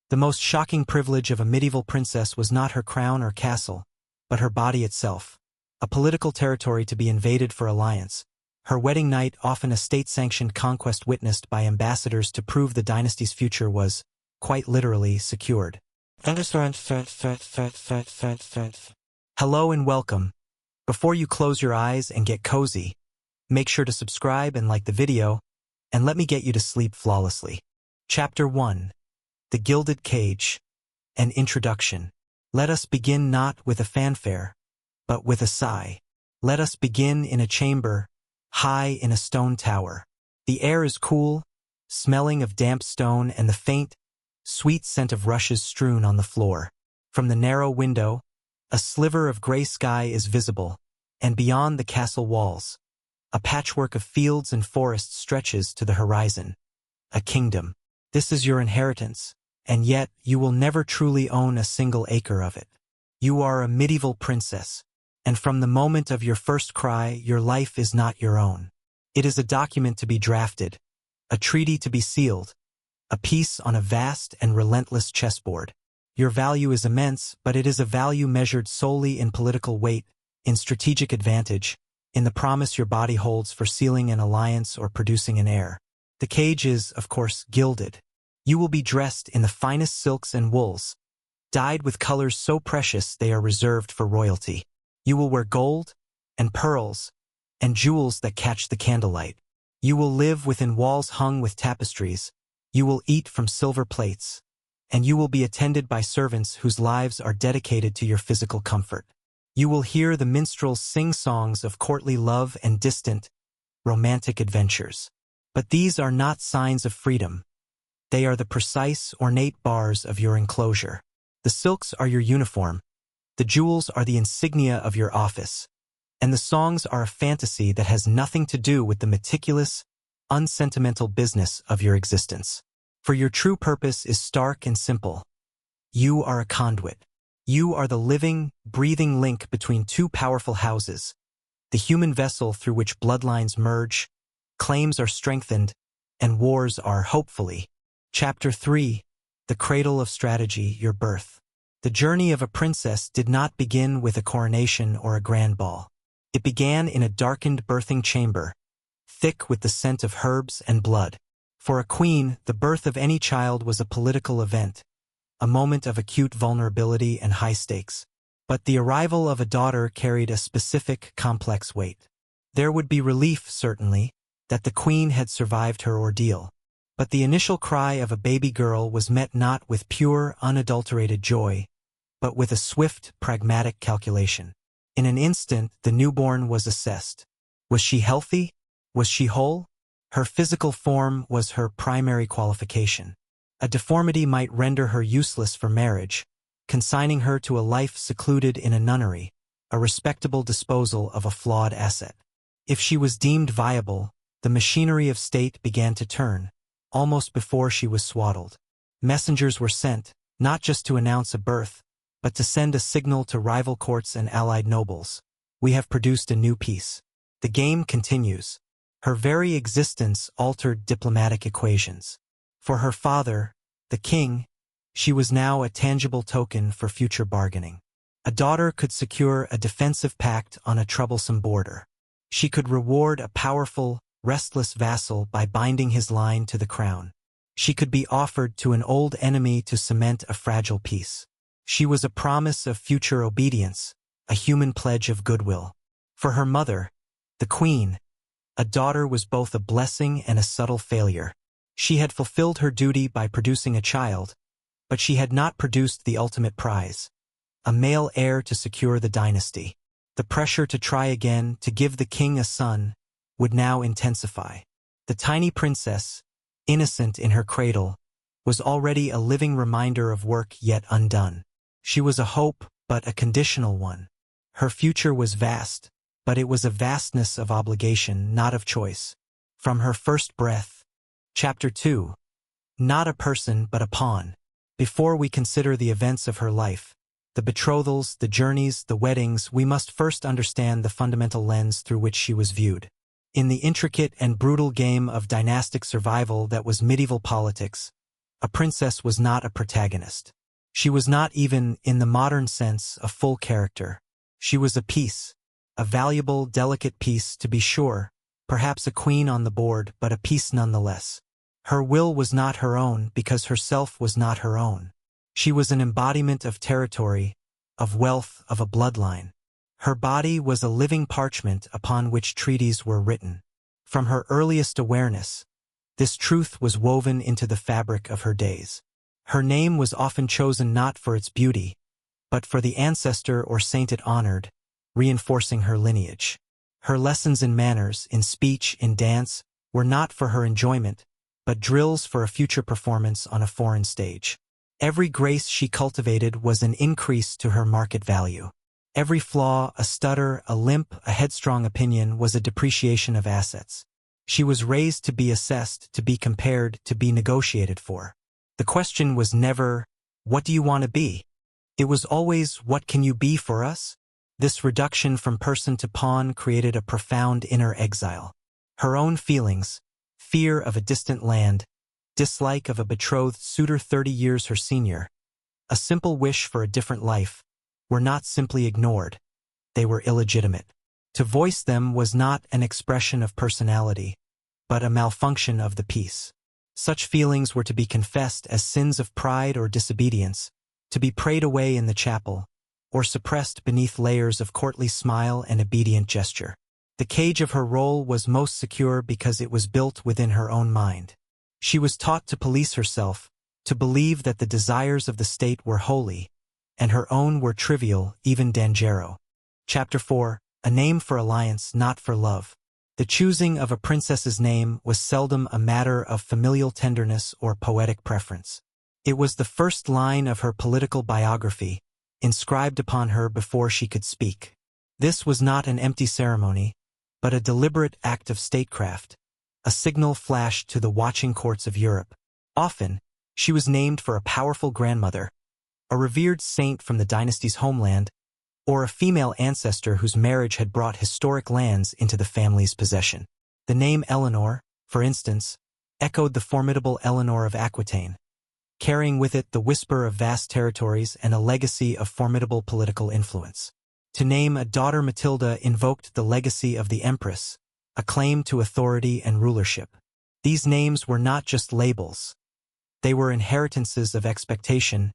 The most shocking privilege of a medieval princess was not her crown or castle, but her body itself, a political territory to be invaded for alliance. Her wedding night, often a state-sanctioned conquest witnessed by ambassadors to prove the dynasty's future, was, quite literally, secured. Hello and welcome. Before you close your eyes and get cozy, make sure to subscribe and like the video, and let me get you to sleep flawlessly. Chapter 1. The Gilded Cage. An Introduction. Let us begin not with a fanfare, but with a sigh. Let us begin in a chamber, high in a stone tower. The air is cool, smelling of damp stone and the faint, sweet scent of rushes strewn on the floor. From the narrow window, a sliver of gray sky is visible, and beyond the castle walls, a patchwork of fields and forests stretches to the horizon. A kingdom. This is your inheritance, and yet you will never truly own a single acre of it. You are a medieval princess, and from the moment of your first cry, your life is not your own. It is a document to be drafted, a treaty to be sealed, a piece on a vast and relentless chessboard. Your value is immense, but it is a value measured solely in political weight, in strategic advantage, in the promise your body holds for sealing an alliance or producing an heir. The cage is, of course, gilded. You will be dressed in the finest silks and wools, dyed with colors so precious they are reserved for royalty. You will wear gold and pearls and jewels that catch the candlelight. You will live within walls hung with tapestries. You will eat from silver plates, and you will be attended by servants whose lives are dedicated to your physical comfort. You will hear the minstrels sing songs of courtly love and distant, romantic adventures. But these are not signs of freedom. They are the precise, ornate bars of your enclosure. The silks are your uniform, the jewels are the insignia of your office, and the songs are a fantasy that has nothing to do with the meticulous, unsentimental business of your existence. For your true purpose is stark and simple. You are a conduit. You are the living, breathing link between two powerful houses, the human vessel through which bloodlines merge, claims are strengthened, and wars are, hopefully. Chapter 3. The Cradle of Strategy, Your Birth. The journey of a princess did not begin with a coronation or a grand ball. It began in a darkened birthing chamber, thick with the scent of herbs and blood. For a queen, the birth of any child was a political event, a moment of acute vulnerability and high stakes. But the arrival of a daughter carried a specific, complex weight. There would be relief, certainly, that the queen had survived her ordeal. But the initial cry of a baby girl was met not with pure, unadulterated joy, but with a swift, pragmatic calculation. In an instant, the newborn was assessed. Was she healthy? Was she whole? Her physical form was her primary qualification. A deformity might render her useless for marriage, consigning her to a life secluded in a nunnery, a respectable disposal of a flawed asset. If she was deemed viable, the machinery of state began to turn, almost before she was swaddled. Messengers were sent, not just to announce a birth, but to send a signal to rival courts and allied nobles. We have produced a new peace. The game continues. Her very existence altered diplomatic equations. For her father, the king, she was now a tangible token for future bargaining. A daughter could secure a defensive pact on a troublesome border. She could reward a powerful, restless vassal by binding his line to the crown. She could be offered to an old enemy to cement a fragile peace. She was a promise of future obedience, a human pledge of goodwill. For her mother, the queen, a daughter was both a blessing and a subtle failure. She had fulfilled her duty by producing a child, but she had not produced the ultimate prize, a male heir to secure the dynasty. The pressure to try again, to give the king a son, would now intensify. The tiny princess, innocent in her cradle, was already a living reminder of work yet undone. She was a hope, but a conditional one. Her future was vast, but it was a vastness of obligation, not of choice. From her first breath. Chapter 2. Not a person, but a pawn. Before we consider the events of her life, the betrothals, the journeys, the weddings, we must first understand the fundamental lens through which she was viewed. In the intricate and brutal game of dynastic survival that was medieval politics, A princess was not a protagonist. She was not even, in the modern sense, a full character. She was a piece, a valuable, delicate piece, to be sure, perhaps a queen on the board, but a piece nonetheless. Her will was not her own because herself was not her own. She was an embodiment of territory, of wealth, of a bloodline. Her body was a living parchment upon which treaties were written. From her earliest awareness, this truth was woven into the fabric of her days. Her name was often chosen not for its beauty, but for the ancestor or saint it honored, reinforcing her lineage. Her lessons in manners, in speech, in dance, were not for her enjoyment, but drills for a future performance on a foreign stage. Every grace she cultivated was an increase to her market value. Every flaw, a stutter, a limp, a headstrong opinion was a depreciation of assets. She was raised to be assessed, to be compared, to be negotiated for. The question was never, "What do you want to be?" It was always, "What can you be for us?" This reduction from person to pawn created a profound inner exile. Her own feelings, fear of a distant land, dislike of a betrothed suitor 30 years her senior, a simple wish for a different life, were not simply ignored. They were illegitimate. To voice them was not an expression of personality, but a malfunction of the peace. Such feelings were to be confessed as sins of pride or disobedience, to be prayed away in the chapel, or suppressed beneath layers of courtly smile and obedient gesture. The cage of her role was most secure because it was built within her own mind. She was taught to police herself, to believe that the desires of the state were holy, and her own were trivial, even dangereux. Chapter 4. A name for alliance, not for love. The choosing of a princess's name was seldom a matter of familial tenderness or poetic preference. It was the first line of her political biography, inscribed upon her before she could speak. This was not an empty ceremony, but a deliberate act of statecraft, a signal flashed to the watching courts of Europe. Often, she was named for a powerful grandmother, a revered saint from the dynasty's homeland, or a female ancestor whose marriage had brought historic lands into the family's possession. The name Eleanor, for instance, echoed the formidable Eleanor of Aquitaine, carrying with it the whisper of vast territories and a legacy of formidable political influence. To name a daughter Matilda invoked the legacy of the Empress, a claim to authority and rulership. These names were not just labels. They were inheritances of expectation,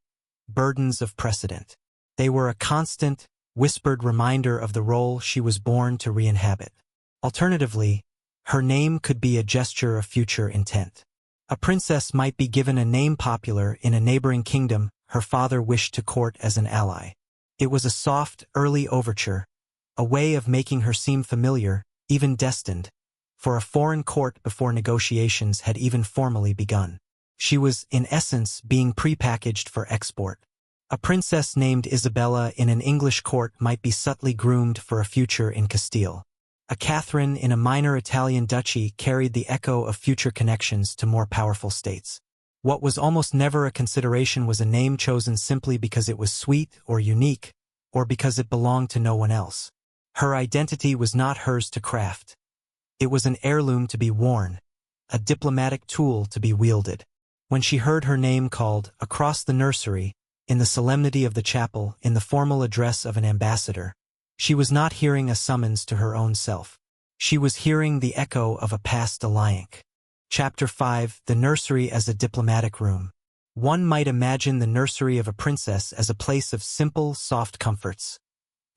burdens of precedent. They were a constant, whispered reminder of the role she was born to re-inhabit. Alternatively, her name could be a gesture of future intent. A princess might be given a name popular in a neighboring kingdom her father wished to court as an ally. It was a soft, early overture, a way of making her seem familiar, even destined, for a foreign court before negotiations had even formally begun. She was, in essence, being prepackaged for export. A princess named Isabella in an English court might be subtly groomed for a future in Castile. A Catherine in a minor Italian duchy carried the echo of future connections to more powerful states. What was almost never a consideration was a name chosen simply because it was sweet or unique, or because it belonged to no one else. Her identity was not hers to craft. It was an heirloom to be worn, a diplomatic tool to be wielded. When she heard her name called, across the nursery, in the solemnity of the chapel, in the formal address of an ambassador, she was not hearing a summons to her own self. She was hearing the echo of a past alliance. Chapter 5. The Nursery as a Diplomatic Room. One might imagine the nursery of a princess as a place of simple, soft comforts,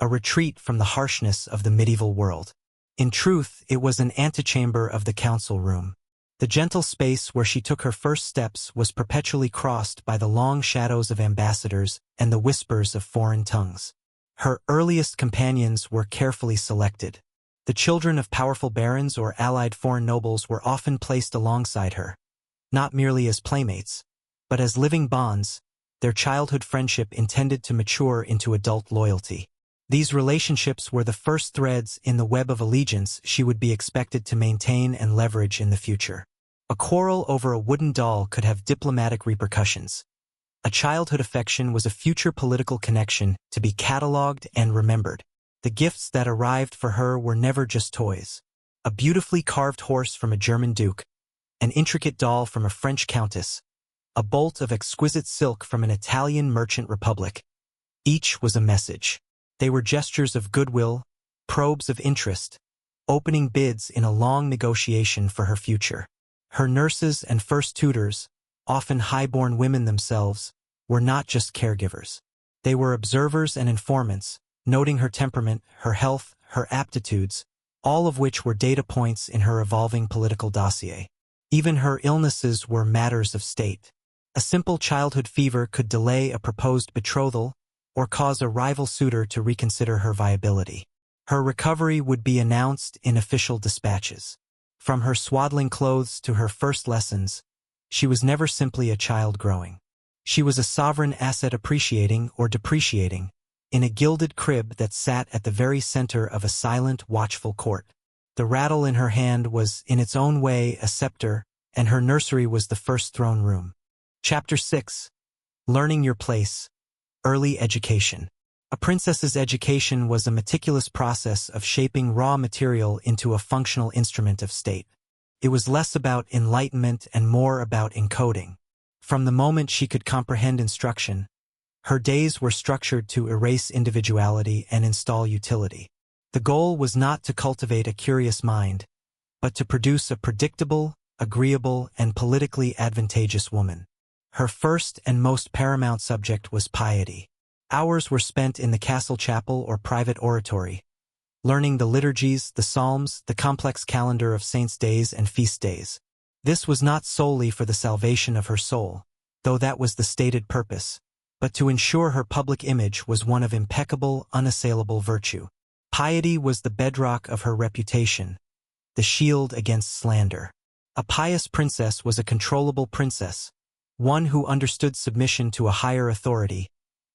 a retreat from the harshness of the medieval world. In truth, it was an antechamber of the council room. The gentle space where she took her first steps was perpetually crossed by the long shadows of ambassadors and the whispers of foreign tongues. Her earliest companions were carefully selected. The children of powerful barons or allied foreign nobles were often placed alongside her, not merely as playmates, but as living bonds, their childhood friendship intended to mature into adult loyalty. These relationships were the first threads in the web of allegiance she would be expected to maintain and leverage in the future. A quarrel over a wooden doll could have diplomatic repercussions. A childhood affection was a future political connection to be catalogued and remembered. The gifts that arrived for her were never just toys. A beautifully carved horse from a German duke, an intricate doll from a French countess, a bolt of exquisite silk from an Italian merchant republic. Each was a message. They were gestures of goodwill, probes of interest, opening bids in a long negotiation for her future. Her nurses and first tutors, often high-born women themselves, were not just caregivers. They were observers and informants, noting her temperament, her health, her aptitudes, all of which were data points in her evolving political dossier. Even her illnesses were matters of state. A simple childhood fever could delay a proposed betrothal or cause a rival suitor to reconsider her viability. Her recovery would be announced in official dispatches. From her swaddling clothes to her first lessons, she was never simply a child growing. She was a sovereign asset appreciating or depreciating, in a gilded crib that sat at the very center of a silent, watchful court. The rattle in her hand was, in its own way, a scepter, and her nursery was the first throne room. Chapter 6. Learning Your Place. Early Education. A princess's education was a meticulous process of shaping raw material into a functional instrument of state. It was less about enlightenment and more about encoding. From the moment she could comprehend instruction, her days were structured to erase individuality and install utility. The goal was not to cultivate a curious mind, but to produce a predictable, agreeable, and politically advantageous woman. Her first and most paramount subject was piety. Hours were spent in the castle chapel or private oratory, learning the liturgies, the psalms, the complex calendar of saints' days and feast days. This was not solely for the salvation of her soul, though that was the stated purpose, but to ensure her public image was one of impeccable, unassailable virtue. Piety was the bedrock of her reputation, the shield against slander. A pious princess was a controllable princess, one who understood submission to a higher authority,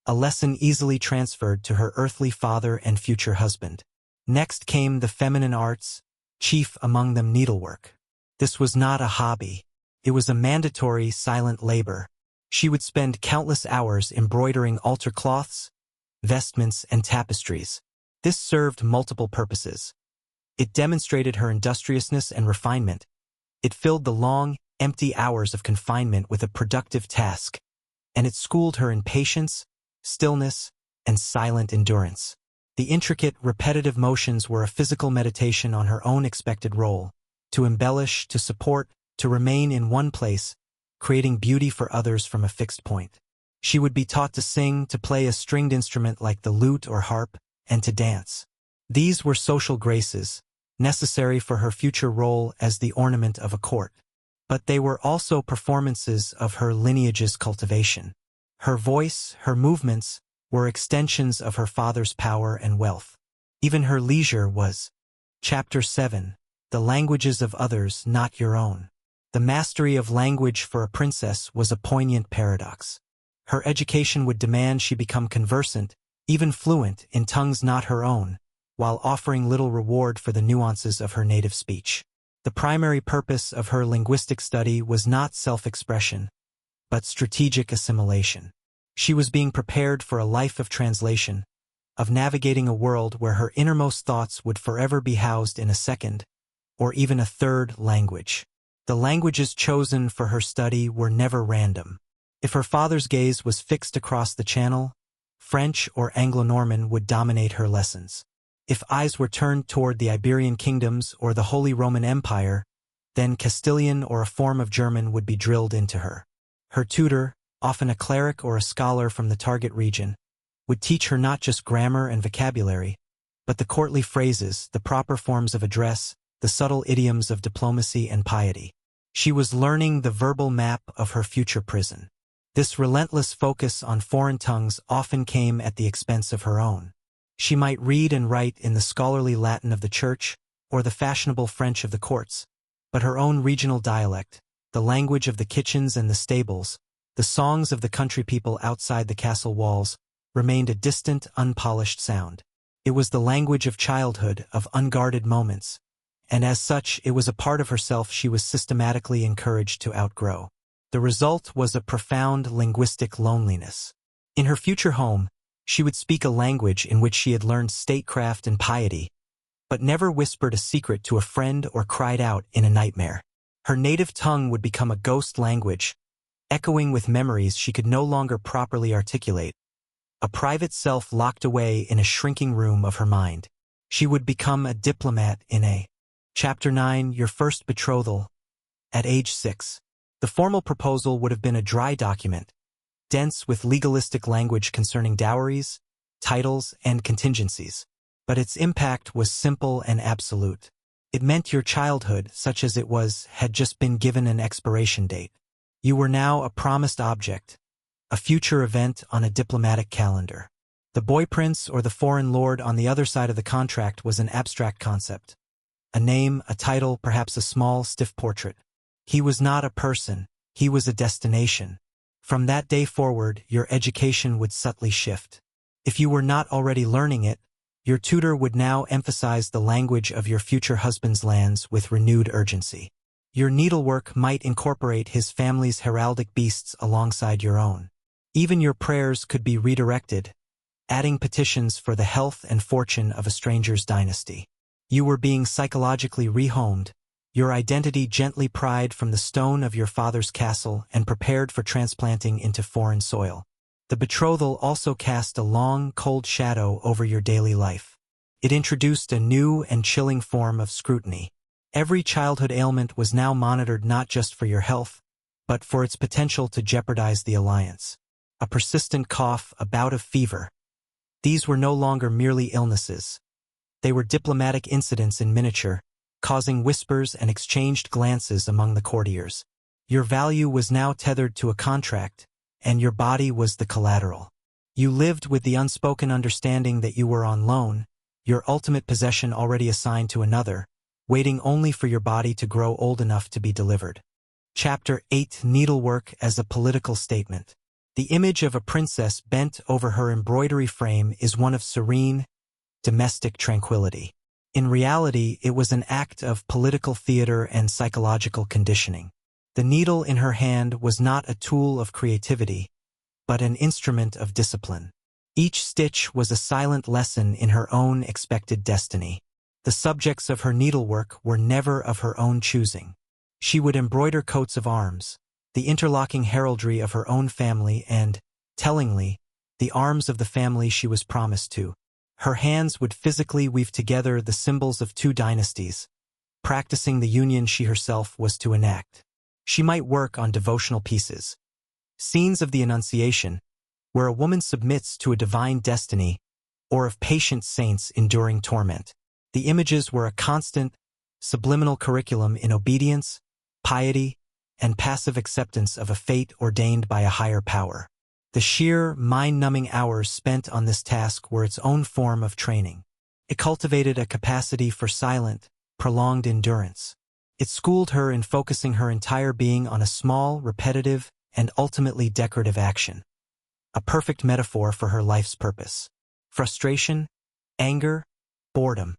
a lesson easily transferred to her earthly father and future husband. Next came the feminine arts, chief among them needlework. This was not a hobby. It was a mandatory, silent labor. She would spend countless hours embroidering altar cloths, vestments, and tapestries. This served multiple purposes. It demonstrated her industriousness and refinement. It filled the long, empty hours of confinement with a productive task, and it schooled her in patience, stillness, and silent endurance. The intricate, repetitive motions were a physical meditation on her own expected role, to embellish, to support, to remain in one place, creating beauty for others from a fixed point. She would be taught to sing, to play a stringed instrument like the lute or harp, and to dance. These were social graces, necessary for her future role as the ornament of a court. But they were also performances of her lineage's cultivation. Her voice, her movements, were extensions of her father's power and wealth. Even her leisure was. Chapter 7. The Languages of Others, Not Your Own. The mastery of language for a princess was a poignant paradox. Her education would demand she become conversant, even fluent, in tongues not her own, while offering little reward for the nuances of her native speech. The primary purpose of her linguistic study was not self-expression, but strategic assimilation. She was being prepared for a life of translation, of navigating a world where her innermost thoughts would forever be housed in a second, or even a third language. The languages chosen for her study were never random. If her father's gaze was fixed across the Channel, French or Anglo-Norman would dominate her lessons. If eyes were turned toward the Iberian kingdoms or the Holy Roman Empire, then Castilian or a form of German would be drilled into her. Her tutor, often a cleric or a scholar from the target region, would teach her not just grammar and vocabulary, but the courtly phrases, the proper forms of address, the subtle idioms of diplomacy and piety. She was learning the verbal map of her future prison. This relentless focus on foreign tongues often came at the expense of her own. She might read and write in the scholarly Latin of the church or the fashionable French of the courts, but her own regional dialect, the language of the kitchens and the stables, the songs of the country people outside the castle walls, remained a distant, unpolished sound. It was the language of childhood, of unguarded moments, and as such it was a part of herself she was systematically encouraged to outgrow. The result was a profound linguistic loneliness. In her future home, she would speak a language in which she had learned statecraft and piety, but never whispered a secret to a friend or cried out in a nightmare. Her native tongue would become a ghost language, echoing with memories she could no longer properly articulate, a private self locked away in a shrinking room of her mind. She would become a diplomat in a Chapter 9, Your First Betrothal. At age 6. The formal proposal would have been a dry document, dense with legalistic language concerning dowries, titles, and contingencies. But its impact was simple and absolute. It meant your childhood, such as it was, had just been given an expiration date. You were now a promised object, a future event on a diplomatic calendar. The boy prince or the foreign lord on the other side of the contract was an abstract concept. A name, a title, perhaps a small, stiff portrait. He was not a person, he was a destination. From that day forward, your education would subtly shift. If you were not already learning it, your tutor would now emphasize the language of your future husband's lands with renewed urgency. Your needlework might incorporate his family's heraldic beasts alongside your own. Even your prayers could be redirected, adding petitions for the health and fortune of a stranger's dynasty. You were being psychologically rehomed, your identity gently pried from the stone of your father's castle and prepared for transplanting into foreign soil. The betrothal also cast a long, cold shadow over your daily life. It introduced a new and chilling form of scrutiny. Every childhood ailment was now monitored not just for your health, but for its potential to jeopardize the alliance. A persistent cough, a bout of fever. These were no longer merely illnesses. They were diplomatic incidents in miniature, causing whispers and exchanged glances among the courtiers. Your value was now tethered to a contract, and your body was the collateral. You lived with the unspoken understanding that you were on loan, your ultimate possession already assigned to another, waiting only for your body to grow old enough to be delivered. Chapter 8, Needlework as a Political Statement. The image of a princess bent over her embroidery frame is one of serene, domestic tranquility. In reality, it was an act of political theater and psychological conditioning. The needle in her hand was not a tool of creativity, but an instrument of discipline. Each stitch was a silent lesson in her own expected destiny. The subjects of her needlework were never of her own choosing. She would embroider coats of arms, the interlocking heraldry of her own family and, tellingly, the arms of the family she was promised to. Her hands would physically weave together the symbols of two dynasties, practicing the union she herself was to enact. She might work on devotional pieces, scenes of the Annunciation, where a woman submits to a divine destiny, or of patient saints enduring torment. The images were a constant, subliminal curriculum in obedience, piety, and passive acceptance of a fate ordained by a higher power. The sheer, mind-numbing hours spent on this task were its own form of training. It cultivated a capacity for silent, prolonged endurance. It schooled her in focusing her entire being on a small, repetitive, and ultimately decorative action. A perfect metaphor for her life's purpose. Frustration, anger, boredom.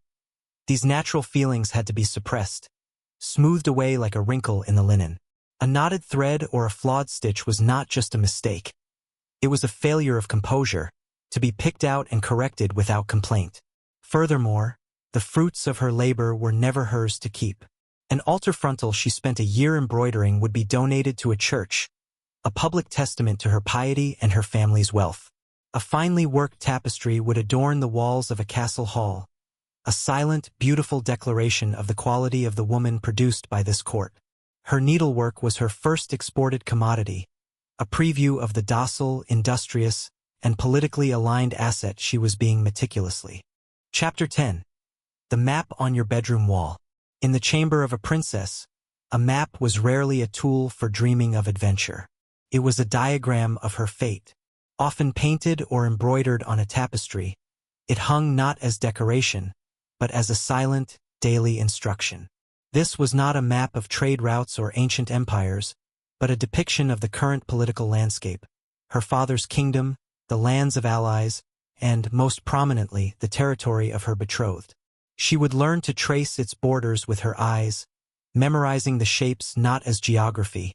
These natural feelings had to be suppressed, smoothed away like a wrinkle in the linen. A knotted thread or a flawed stitch was not just a mistake. It was a failure of composure, to be picked out and corrected without complaint. Furthermore, the fruits of her labor were never hers to keep. An altar frontal she spent a year embroidering would be donated to a church, a public testament to her piety and her family's wealth. A finely worked tapestry would adorn the walls of a castle hall, a silent, beautiful declaration of the quality of the woman produced by this court. Her needlework was her first exported commodity, a preview of the docile, industrious, and politically aligned asset she was being meticulously. Chapter 10. The Map on Your Bedroom Wall. In the chamber of a princess, a map was rarely a tool for dreaming of adventure. It was a diagram of her fate. Often painted or embroidered on a tapestry, it hung not as decoration, but as a silent, daily instruction. This was not a map of trade routes or ancient empires, but a depiction of the current political landscape, her father's kingdom, the lands of allies, and, most prominently, the territory of her betrothed. She would learn to trace its borders with her eyes, memorizing the shapes not as geography,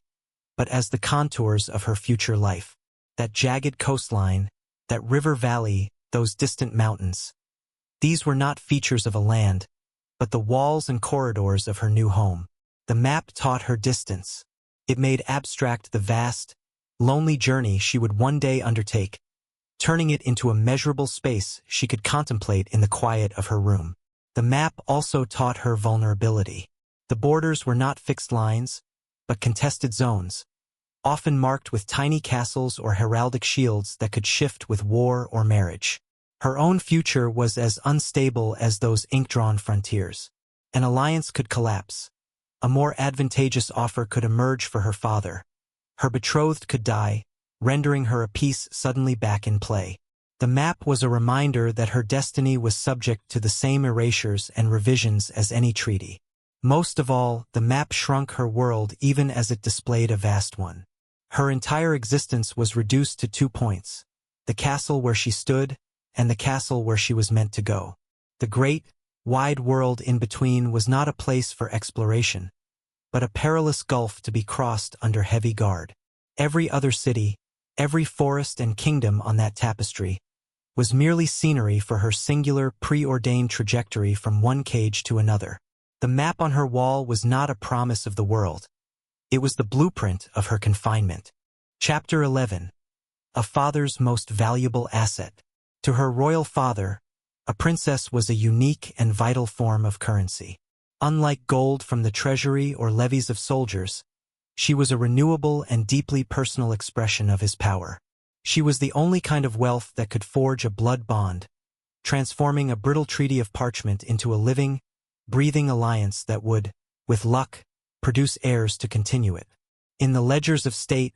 but as the contours of her future life. That jagged coastline, that river valley, those distant mountains. These were not features of a land, but the walls and corridors of her new home. The map taught her distance. It made abstract the vast, lonely journey she would one day undertake, turning it into a measurable space she could contemplate in the quiet of her room. The map also taught her vulnerability. The borders were not fixed lines, but contested zones, often marked with tiny castles or heraldic shields that could shift with war or marriage. Her own future was as unstable as those ink-drawn frontiers. An alliance could collapse. A more advantageous offer could emerge for her father. Her betrothed could die, rendering her a piece suddenly back in play. The map was a reminder that her destiny was subject to the same erasures and revisions as any treaty. Most of all, the map shrunk her world even as it displayed a vast one. Her entire existence was reduced to 2 points: the castle where she stood and the castle where she was meant to go. The great, wide world in between was not a place for exploration, but a perilous gulf to be crossed under heavy guard. Every other city, every forest and kingdom on that tapestry, was merely scenery for her singular, preordained trajectory from one cage to another. The map on her wall was not a promise of the world. It was the blueprint of her confinement. Chapter 11. A father's most valuable asset. To her royal father, a princess was a unique and vital form of currency. Unlike gold from the treasury or levies of soldiers, she was a renewable and deeply personal expression of his power. She was the only kind of wealth that could forge a blood bond, transforming a brittle treaty of parchment into a living, breathing alliance that would, with luck, produce heirs to continue it. In the ledgers of state,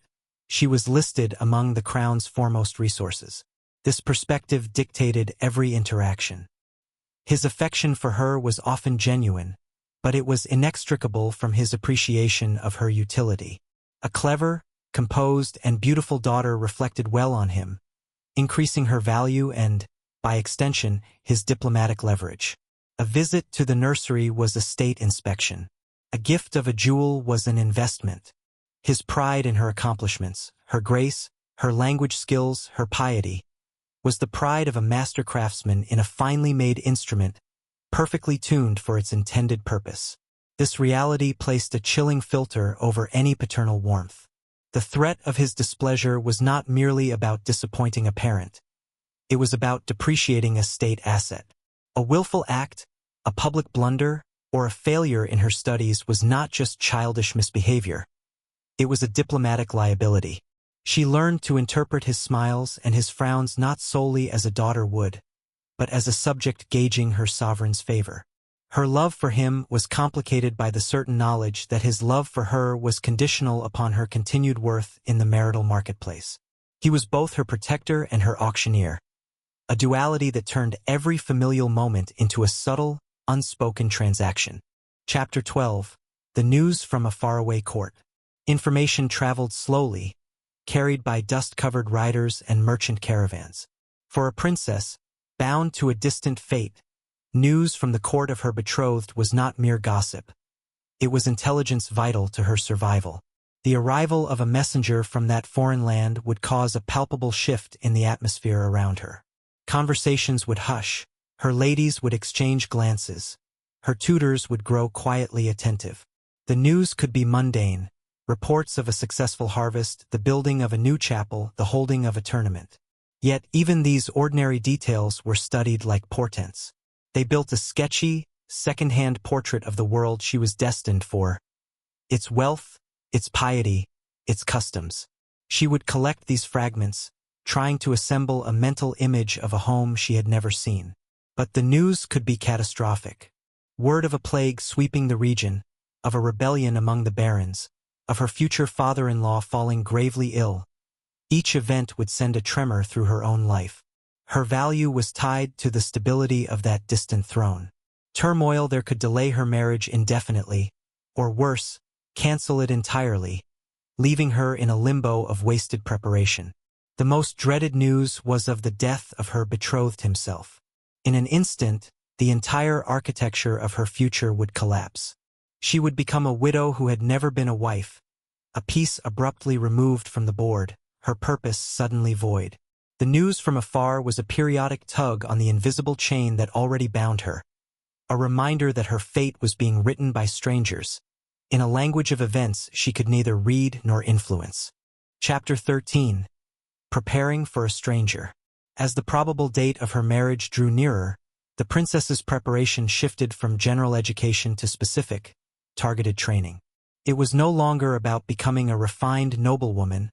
she was listed among the crown's foremost resources. This perspective dictated every interaction. His affection for her was often genuine, but it was inextricable from his appreciation of her utility. A clever, composed, and beautiful daughter reflected well on him, increasing her value and, by extension, his diplomatic leverage. A visit to the nursery was a state inspection. A gift of a jewel was an investment. His pride in her accomplishments, her grace, her language skills, her piety, was the pride of a master craftsman in a finely made instrument, perfectly tuned for its intended purpose. This reality placed a chilling filter over any paternal warmth. The threat of his displeasure was not merely about disappointing a parent. It was about depreciating a state asset. A willful act, a public blunder, or a failure in her studies was not just childish misbehavior. It was a diplomatic liability. She learned to interpret his smiles and his frowns not solely as a daughter would, but as a subject gauging her sovereign's favor. Her love for him was complicated by the certain knowledge that his love for her was conditional upon her continued worth in the marital marketplace. He was both her protector and her auctioneer, a duality that turned every familial moment into a subtle, unspoken transaction. Chapter 12. The news from a faraway court. Information traveled slowly, carried by dust-covered riders and merchant caravans. For a princess, bound to a distant fate, news from the court of her betrothed was not mere gossip. It was intelligence vital to her survival. The arrival of a messenger from that foreign land would cause a palpable shift in the atmosphere around her. Conversations would hush, her ladies would exchange glances, her tutors would grow quietly attentive. The news could be mundane: reports of a successful harvest, the building of a new chapel, the holding of a tournament. Yet even these ordinary details were studied like portents. They built a sketchy, second-hand portrait of the world she was destined for, its wealth, its piety, its customs. She would collect these fragments, trying to assemble a mental image of a home she had never seen. But the news could be catastrophic. Word of a plague sweeping the region, of a rebellion among the barons, of her future father-in-law falling gravely ill. Each event would send a tremor through her own life. Her value was tied to the stability of that distant throne. Turmoil there could delay her marriage indefinitely, or worse, cancel it entirely, leaving her in a limbo of wasted preparation. The most dreaded news was of the death of her betrothed himself. In an instant, the entire architecture of her future would collapse. She would become a widow who had never been a wife, a piece abruptly removed from the board, her purpose suddenly void. The news from afar was a periodic tug on the invisible chain that already bound her, a reminder that her fate was being written by strangers, in a language of events she could neither read nor influence. Chapter 13. Preparing for a stranger. As the probable date of her marriage drew nearer, the princess's preparation shifted from general education to specific, targeted training. It was no longer about becoming a refined noblewoman,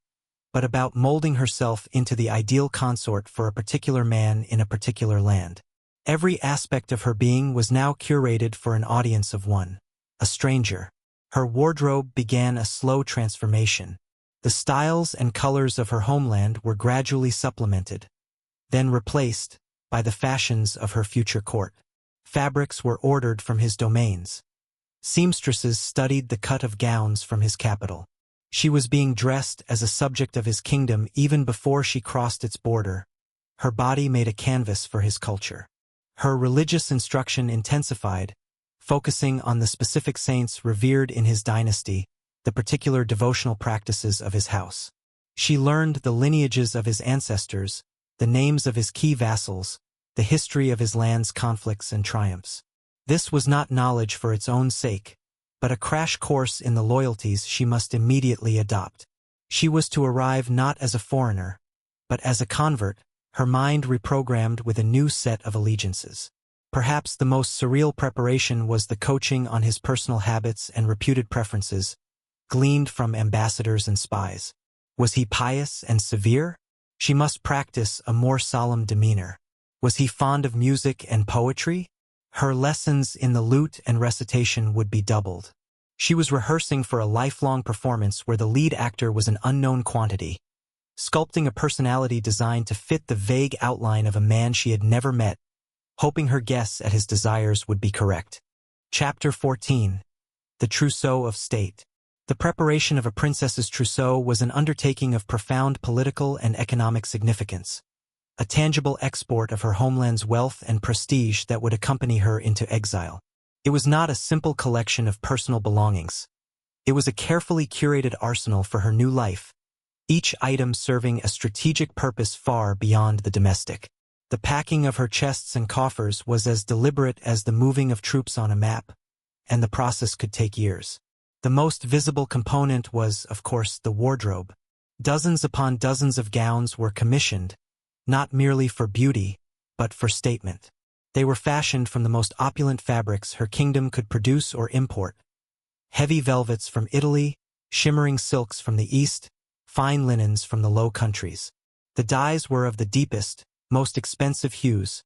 but about molding herself into the ideal consort for a particular man in a particular land. Every aspect of her being was now curated for an audience of one, a stranger. Her wardrobe began a slow transformation. The styles and colors of her homeland were gradually supplemented, then replaced by the fashions of her future court. Fabrics were ordered from his domains. Seamstresses studied the cut of gowns from his capital. She was being dressed as a subject of his kingdom even before she crossed its border. Her body made a canvas for his culture. Her religious instruction intensified, focusing on the specific saints revered in his dynasty, the particular devotional practices of his house. She learned the lineages of his ancestors, the names of his key vassals, the history of his land's conflicts and triumphs. This was not knowledge for its own sake, but a crash course in the loyalties she must immediately adopt. She was to arrive not as a foreigner, but as a convert, her mind reprogrammed with a new set of allegiances. Perhaps the most surreal preparation was the coaching on his personal habits and reputed preferences, gleaned from ambassadors and spies. Was he pious and severe? She must practice a more solemn demeanor. Was he fond of music and poetry? Her lessons in the lute and recitation would be doubled. She was rehearsing for a lifelong performance where the lead actor was an unknown quantity, sculpting a personality designed to fit the vague outline of a man she had never met, hoping her guess at his desires would be correct. Chapter 14. The Trousseau of State. The preparation of a princess's trousseau was an undertaking of profound political and economic significance, a tangible export of her homeland's wealth and prestige that would accompany her into exile. It was not a simple collection of personal belongings. It was a carefully curated arsenal for her new life, each item serving a strategic purpose far beyond the domestic. The packing of her chests and coffers was as deliberate as the moving of troops on a map, and the process could take years. The most visible component was, of course, the wardrobe. Dozens upon dozens of gowns were commissioned, not merely for beauty, but for statement. They were fashioned from the most opulent fabrics her kingdom could produce or import. Heavy velvets from Italy, shimmering silks from the East, fine linens from the Low Countries. The dyes were of the deepest, most expensive hues: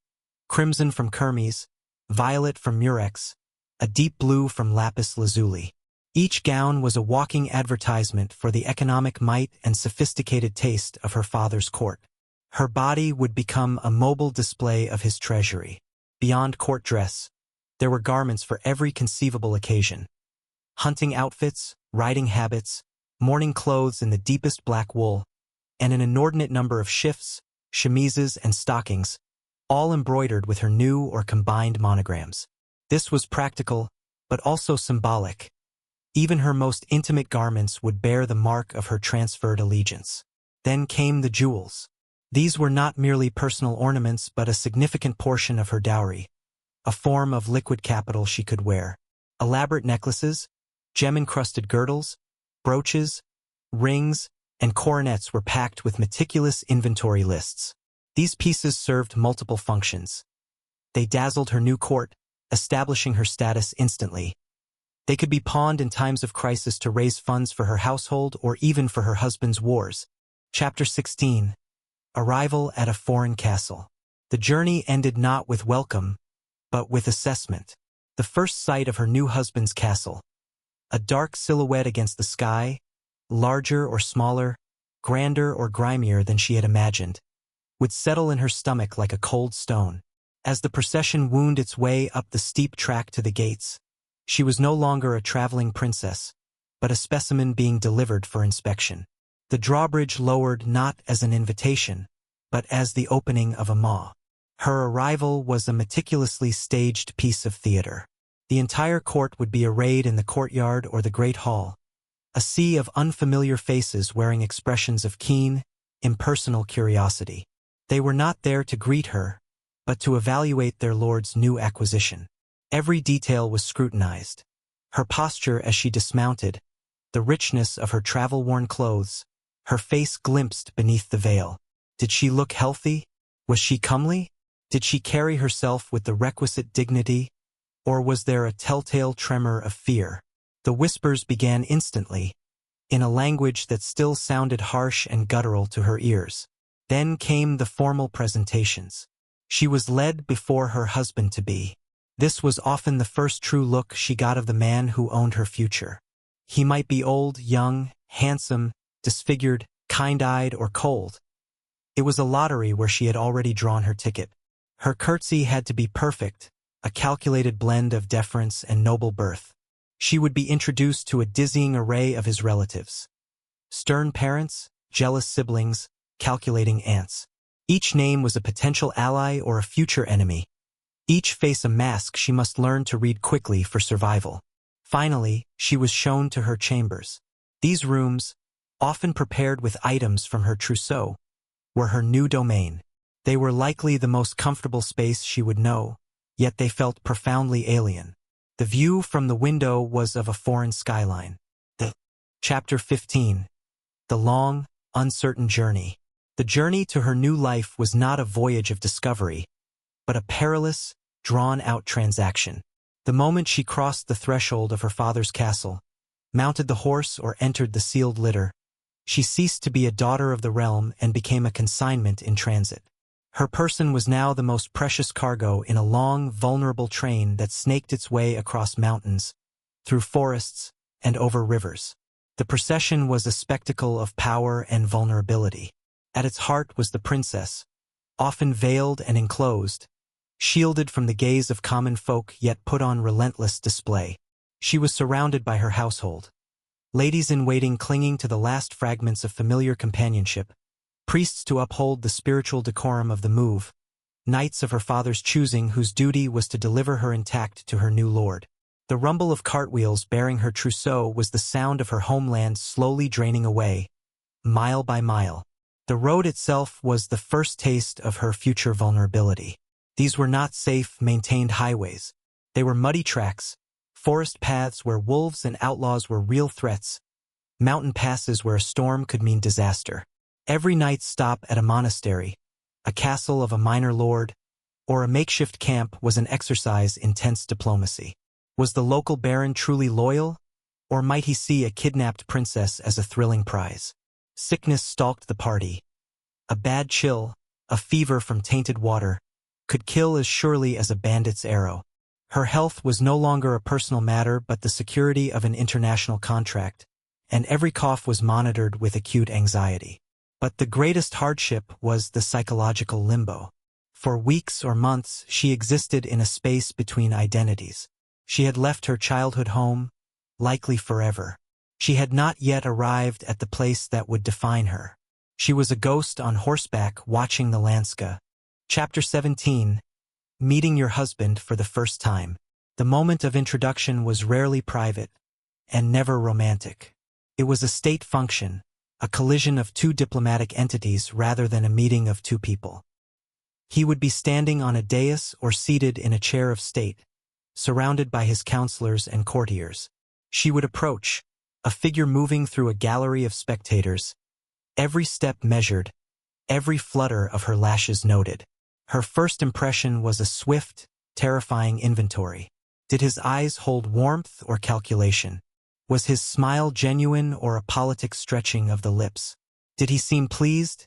crimson from Kermes, violet from Murex, a deep blue from lapis lazuli. Each gown was a walking advertisement for the economic might and sophisticated taste of her father's court. Her body would become a mobile display of his treasury. Beyond court dress, there were garments for every conceivable occasion. Hunting outfits, riding habits, morning clothes in the deepest black wool, and an inordinate number of shifts, chemises, and stockings, all embroidered with her new or combined monograms. This was practical, but also symbolic. Even her most intimate garments would bear the mark of her transferred allegiance. Then came the jewels. These were not merely personal ornaments but a significant portion of her dowry, a form of liquid capital she could wear. Elaborate necklaces, gem-encrusted girdles, brooches, rings, and coronets were packed with meticulous inventory lists. These pieces served multiple functions. They dazzled her new court, establishing her status instantly. They could be pawned in times of crisis to raise funds for her household or even for her husband's wars. Chapter 16. Arrival at a foreign castle. The journey ended not with welcome, but with assessment. The first sight of her new husband's castle, a dark silhouette against the sky, larger or smaller, grander or grimier than she had imagined, would settle in her stomach like a cold stone. As the procession wound its way up the steep track to the gates, she was no longer a traveling princess, but a specimen being delivered for inspection. The drawbridge lowered not as an invitation, but as the opening of a maw. Her arrival was a meticulously staged piece of theater. The entire court would be arrayed in the courtyard or the great hall, a sea of unfamiliar faces wearing expressions of keen, impersonal curiosity. They were not there to greet her, but to evaluate their lord's new acquisition. Every detail was scrutinized. Her posture as she dismounted, the richness of her travel-worn clothes, her face glimpsed beneath the veil. Did she look healthy? Was she comely? Did she carry herself with the requisite dignity? Or was there a telltale tremor of fear? The whispers began instantly, in a language that still sounded harsh and guttural to her ears. Then came the formal presentations. She was led before her husband-to-be. This was often the first true look she got of the man who owned her future. He might be old, young, handsome, disfigured, kind-eyed, or cold. It was a lottery where she had already drawn her ticket. Her curtsy had to be perfect, a calculated blend of deference and noble birth. She would be introduced to a dizzying array of his relatives. Stern parents, jealous siblings, calculating aunts. Each name was a potential ally or a future enemy. Each face a mask she must learn to read quickly for survival. Finally, she was shown to her chambers. These rooms, often prepared with items from her trousseau, were her new domain. They were likely the most comfortable space she would know, yet they felt profoundly alien. The view from the window was of a foreign skyline. Chapter 15. The long, uncertain journey. The journey to her new life was not a voyage of discovery, but a perilous, drawn-out transaction. The moment she crossed the threshold of her father's castle, mounted the horse or entered the sealed litter, she ceased to be a daughter of the realm and became a consignment in transit. Her person was now the most precious cargo in a long, vulnerable train that snaked its way across mountains, through forests, and over rivers. The procession was a spectacle of power and vulnerability. At its heart was the princess, often veiled and enclosed, shielded from the gaze of common folk yet put on relentless display. She was surrounded by her household, ladies-in-waiting clinging to the last fragments of familiar companionship, priests to uphold the spiritual decorum of the move, knights of her father's choosing whose duty was to deliver her intact to her new lord. The rumble of cartwheels bearing her trousseau was the sound of her homeland slowly draining away, mile by mile. The road itself was the first taste of her future vulnerability. These were not safe, maintained highways. They were muddy tracks, forest paths where wolves and outlaws were real threats, mountain passes where a storm could mean disaster. Every night's stop at a monastery, a castle of a minor lord, or a makeshift camp was an exercise in tense diplomacy. Was the local baron truly loyal, or might he see a kidnapped princess as a thrilling prize? Sickness stalked the party. A bad chill, a fever from tainted water, could kill as surely as a bandit's arrow. Her health was no longer a personal matter but the security of an international contract, and every cough was monitored with acute anxiety. But the greatest hardship was the psychological limbo. For weeks or months she existed in a space between identities. She had left her childhood home, likely forever. She had not yet arrived at the place that would define her. She was a ghost on horseback watching the landscape. Chapter 17. Meeting your husband for the first time. The moment of introduction was rarely private, and never romantic. It was a state function, a collision of two diplomatic entities rather than a meeting of two people. He would be standing on a dais or seated in a chair of state, surrounded by his counselors and courtiers. She would approach, a figure moving through a gallery of spectators, every step measured, every flutter of her lashes noted. Her first impression was a swift, terrifying inventory. Did his eyes hold warmth or calculation? Was his smile genuine or a politic stretching of the lips? Did he seem pleased,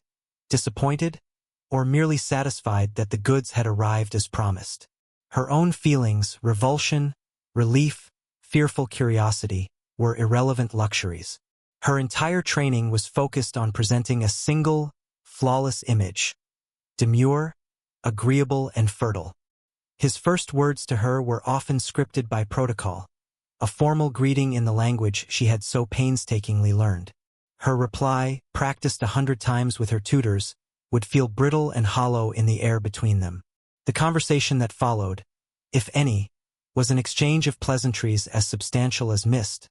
disappointed, or merely satisfied that the goods had arrived as promised? Her own feelings, revulsion, relief, fearful curiosity, were irrelevant luxuries. Her entire training was focused on presenting a single, flawless image, demure, agreeable, and fertile. His first words to her were often scripted by protocol, a formal greeting in the language she had so painstakingly learned. Her reply, practiced 100 times with her tutors, would feel brittle and hollow in the air between them. The conversation that followed, if any, was an exchange of pleasantries as substantial as mist,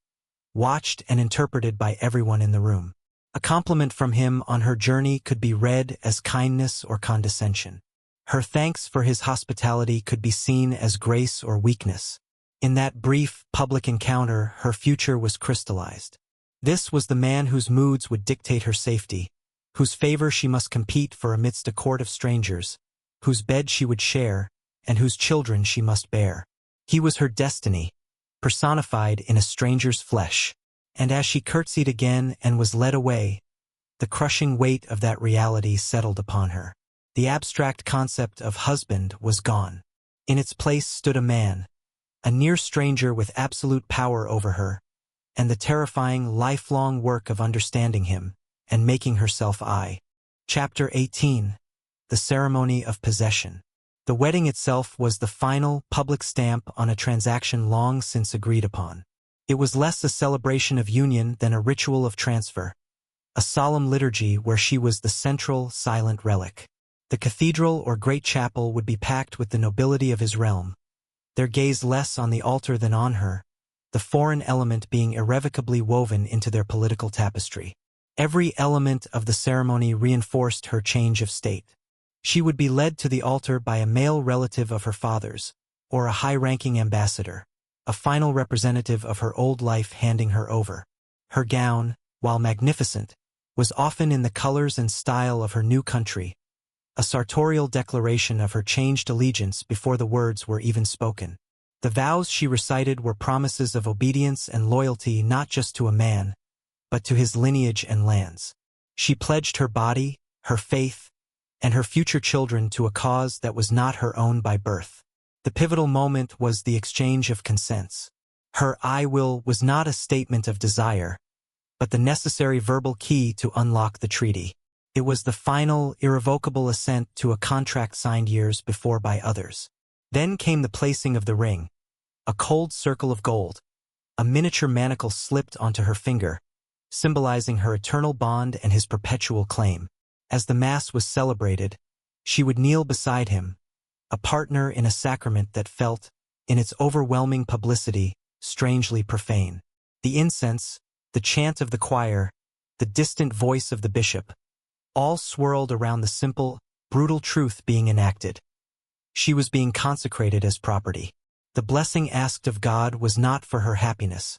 watched and interpreted by everyone in the room. A compliment from him on her journey could be read as kindness or condescension. Her thanks for his hospitality could be seen as grace or weakness. In that brief, public encounter, her future was crystallized. This was the man whose moods would dictate her safety, whose favor she must compete for amidst a court of strangers, whose bed she would share, and whose children she must bear. He was her destiny, personified in a stranger's flesh. And as she curtsied again and was led away, the crushing weight of that reality settled upon her. The abstract concept of husband was gone. In its place stood a man, a near stranger with absolute power over her, and the terrifying lifelong work of understanding him and making herself I. Chapter 18. The Ceremony of Possession. The wedding itself was the final, public stamp on a transaction long since agreed upon. It was less a celebration of union than a ritual of transfer, a solemn liturgy where she was the central, silent relic. The cathedral or great chapel would be packed with the nobility of his realm, their gaze less on the altar than on her, the foreign element being irrevocably woven into their political tapestry. Every element of the ceremony reinforced her change of state. She would be led to the altar by a male relative of her father's, or a high-ranking ambassador, a final representative of her old life handing her over. Her gown, while magnificent, was often in the colors and style of her new country, a sartorial declaration of her changed allegiance before the words were even spoken. The vows she recited were promises of obedience and loyalty not just to a man, but to his lineage and lands. She pledged her body, her faith, and her future children to a cause that was not her own by birth. The pivotal moment was the exchange of consents. Her "I will" was not a statement of desire, but the necessary verbal key to unlock the treaty. It was the final, irrevocable assent to a contract signed years before by others. Then came the placing of the ring, a cold circle of gold, a miniature manacle slipped onto her finger, symbolizing her eternal bond and his perpetual claim. As the Mass was celebrated, she would kneel beside him, a partner in a sacrament that felt, in its overwhelming publicity, strangely profane. The incense, the chant of the choir, the distant voice of the bishop, all swirled around the simple, brutal truth being enacted. She was being consecrated as property. The blessing asked of God was not for her happiness,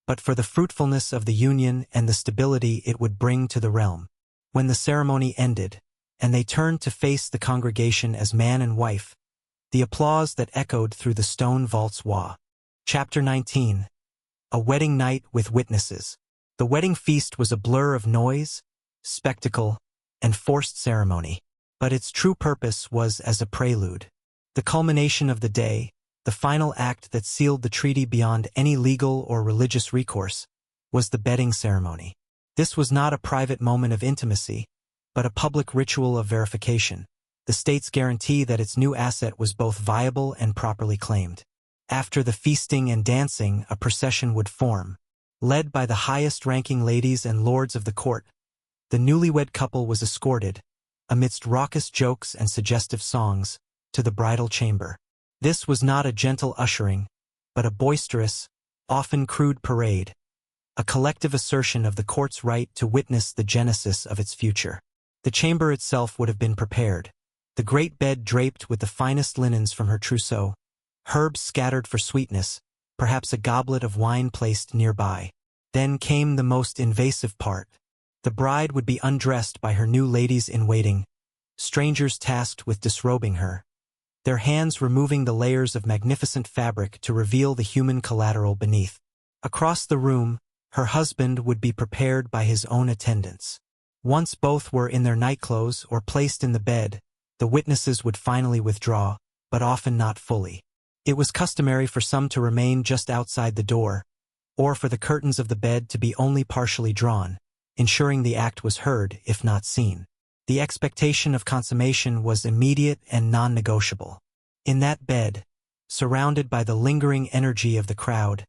but for the fruitfulness of the union and the stability it would bring to the realm. When the ceremony ended, and they turned to face the congregation as man and wife, the applause that echoed through the stone vault's wall. Chapter 19. A Wedding Night with Witnesses. The wedding feast was a blur of noise, spectacle, and forced ceremony, but its true purpose was as a prelude. The culmination of the day, the final act that sealed the treaty beyond any legal or religious recourse, was the bedding ceremony. This was not a private moment of intimacy, but a public ritual of verification, the state's guarantee that its new asset was both viable and properly claimed. After the feasting and dancing, a procession would form. Led by the highest-ranking ladies and lords of the court, the newlywed couple was escorted, amidst raucous jokes and suggestive songs, to the bridal chamber. This was not a gentle ushering, but a boisterous, often crude parade, a collective assertion of the court's right to witness the genesis of its future. The chamber itself would have been prepared, the great bed draped with the finest linens from her trousseau, herbs scattered for sweetness, perhaps a goblet of wine placed nearby. Then came the most invasive part. The bride would be undressed by her new ladies-in-waiting, strangers tasked with disrobing her, their hands removing the layers of magnificent fabric to reveal the human collateral beneath. Across the room, her husband would be prepared by his own attendants. Once both were in their nightclothes or placed in the bed, the witnesses would finally withdraw, but often not fully. It was customary for some to remain just outside the door, or for the curtains of the bed to be only partially drawn, ensuring the act was heard, if not seen. The expectation of consummation was immediate and non-negotiable. In that bed, surrounded by the lingering energy of the crowd,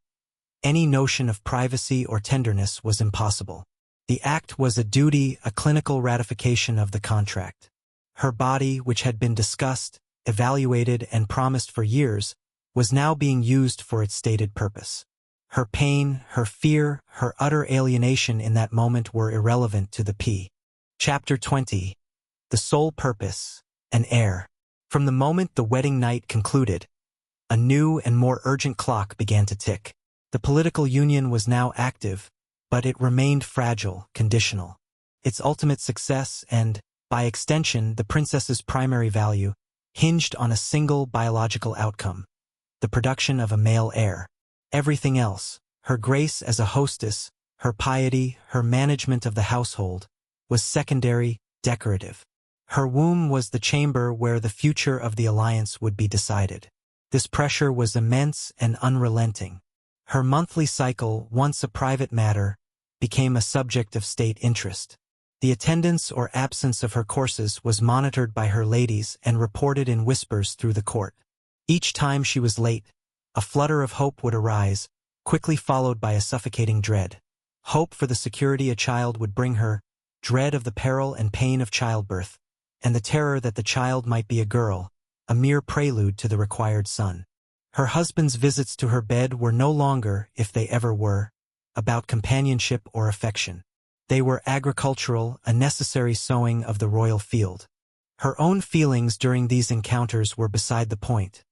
any notion of privacy or tenderness was impossible. The act was a duty, a clinical ratification of the contract. Her body, which had been discussed, evaluated, and promised for years, was now being used for its stated purpose. Her pain, her fear, her utter alienation in that moment were irrelevant to the P. Chapter 20. The Sole Purpose, an Heir. From the moment the wedding night concluded, a new and more urgent clock began to tick. The political union was now active, but it remained fragile, conditional. Its ultimate success and, by extension, the princess's primary value, hinged on a single biological outcome: the production of a male heir. Everything else, her grace as a hostess, her piety, her management of the household, was secondary, decorative. Her womb was the chamber where the future of the alliance would be decided. This pressure was immense and unrelenting. Her monthly cycle, once a private matter, became a subject of state interest. The attendance or absence of her courses was monitored by her ladies and reported in whispers through the court. Each time she was late, a flutter of hope would arise, quickly followed by a suffocating dread. Hope for the security a child would bring her, dread of the peril and pain of childbirth, and the terror that the child might be a girl, a mere prelude to the required son. Her husband's visits to her bed were no longer, if they ever were, about companionship or affection. They were agricultural, a necessary sowing of the royal field. Her own feelings during these encounters were beside the point.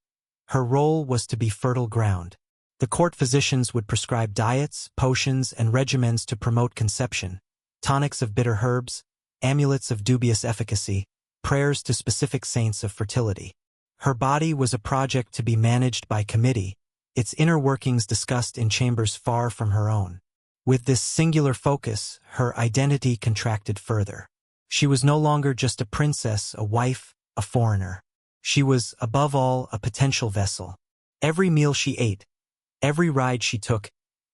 Her role was to be fertile ground. The court physicians would prescribe diets, potions, and regimens to promote conception, tonics of bitter herbs, amulets of dubious efficacy, prayers to specific saints of fertility. Her body was a project to be managed by committee, its inner workings discussed in chambers far from her own. With this singular focus, her identity contracted further. She was no longer just a princess, a wife, a foreigner. She was, above all, a potential vessel. Every meal she ate, every ride she took,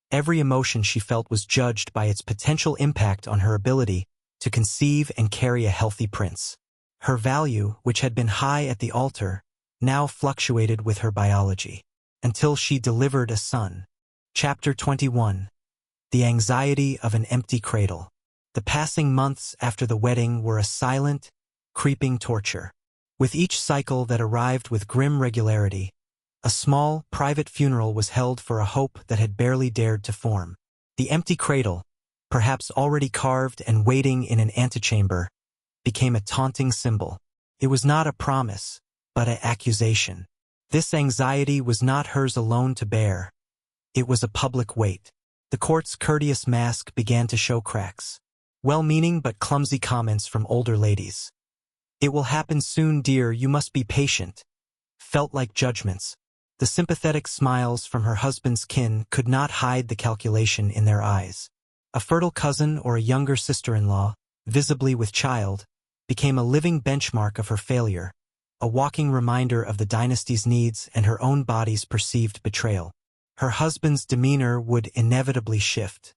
every emotion she felt was judged by its potential impact on her ability to conceive and carry a healthy prince. Her value, which had been high at the altar, now fluctuated with her biology, until she delivered a son. Chapter 21. The anxiety of an empty cradle. The passing months after the wedding were a silent, creeping torture. With each cycle that arrived with grim regularity, a small, private funeral was held for a hope that had barely dared to form. The empty cradle, perhaps already carved and waiting in an antechamber, became a taunting symbol. It was not a promise, but an accusation. This anxiety was not hers alone to bear. It was a public weight. The court's courteous mask began to show cracks. Well-meaning but clumsy comments from older ladies. "It will happen soon, dear, you must be patient," felt like judgments. The sympathetic smiles from her husband's kin could not hide the calculation in their eyes. A fertile cousin or a younger sister-in-law, visibly with child, became a living benchmark of her failure, a walking reminder of the dynasty's needs and her own body's perceived betrayal. Her husband's demeanor would inevitably shift.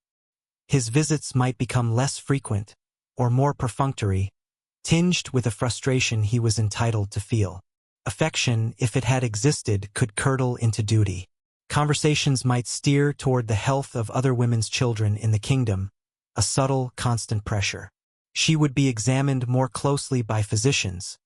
His visits might become less frequent, or more perfunctory, tinged with a frustration he was entitled to feel. Affection, if it had existed, could curdle into duty. Conversations might steer toward the health of other women's children in the kingdom, a subtle, constant pressure. She would be examined more closely by physicians,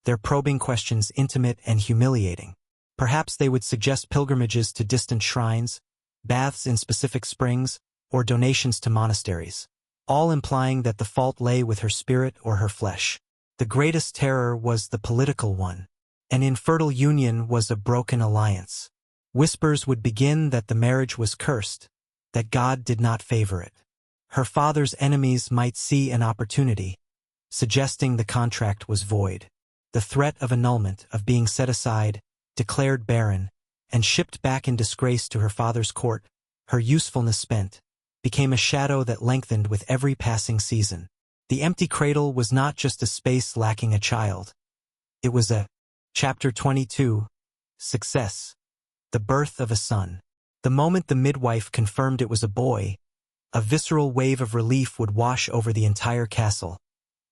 their probing questions intimate and humiliating. Perhaps they would suggest pilgrimages to distant shrines, baths in specific springs, or donations to monasteries, all implying that the fault lay with her spirit or her flesh. The greatest terror was the political one. An infertile union was a broken alliance. Whispers would begin that the marriage was cursed, that God did not favor it. Her father's enemies might see an opportunity, suggesting the contract was void. The threat of annulment, of being set aside, declared barren, and shipped back in disgrace to her father's court, her usefulness spent, became a shadow that lengthened with every passing season. The empty cradle was not just a space lacking a child. It was a Chapter 22. Success. The birth of a son. The moment the midwife confirmed it was a boy, a visceral wave of relief would wash over the entire castle.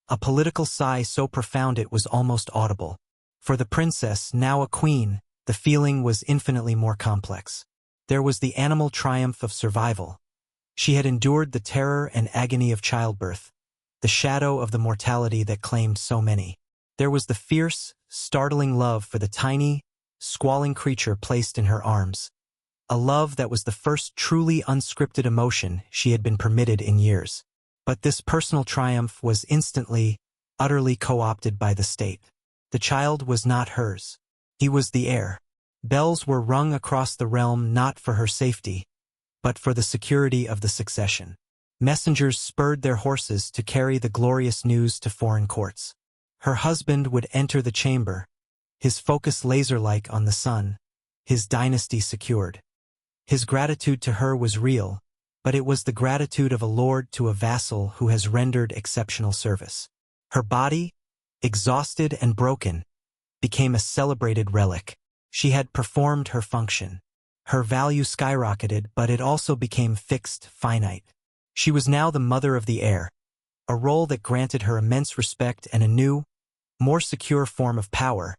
A political sigh so profound it was almost audible. For the princess, now a queen, the feeling was infinitely more complex. There was the animal triumph of survival. She had endured the terror and agony of childbirth, the shadow of the mortality that claimed so many. There was the fierce, startling love for the tiny, squalling creature placed in her arms, a love that was the first truly unscripted emotion she had been permitted in years. But this personal triumph was instantly, utterly co-opted by the state. The child was not hers. He was the heir. Bells were rung across the realm not for her safety, but for the security of the succession. Messengers spurred their horses to carry the glorious news to foreign courts. Her husband would enter the chamber, his focus laser-like on the sun, his dynasty secured. His gratitude to her was real, but it was the gratitude of a lord to a vassal who has rendered exceptional service. Her body, exhausted and broken, became a celebrated relic. She had performed her function. Her value skyrocketed, but it also became fixed, finite. She was now the mother of the heir, a role that granted her immense respect and a new, more secure form of power,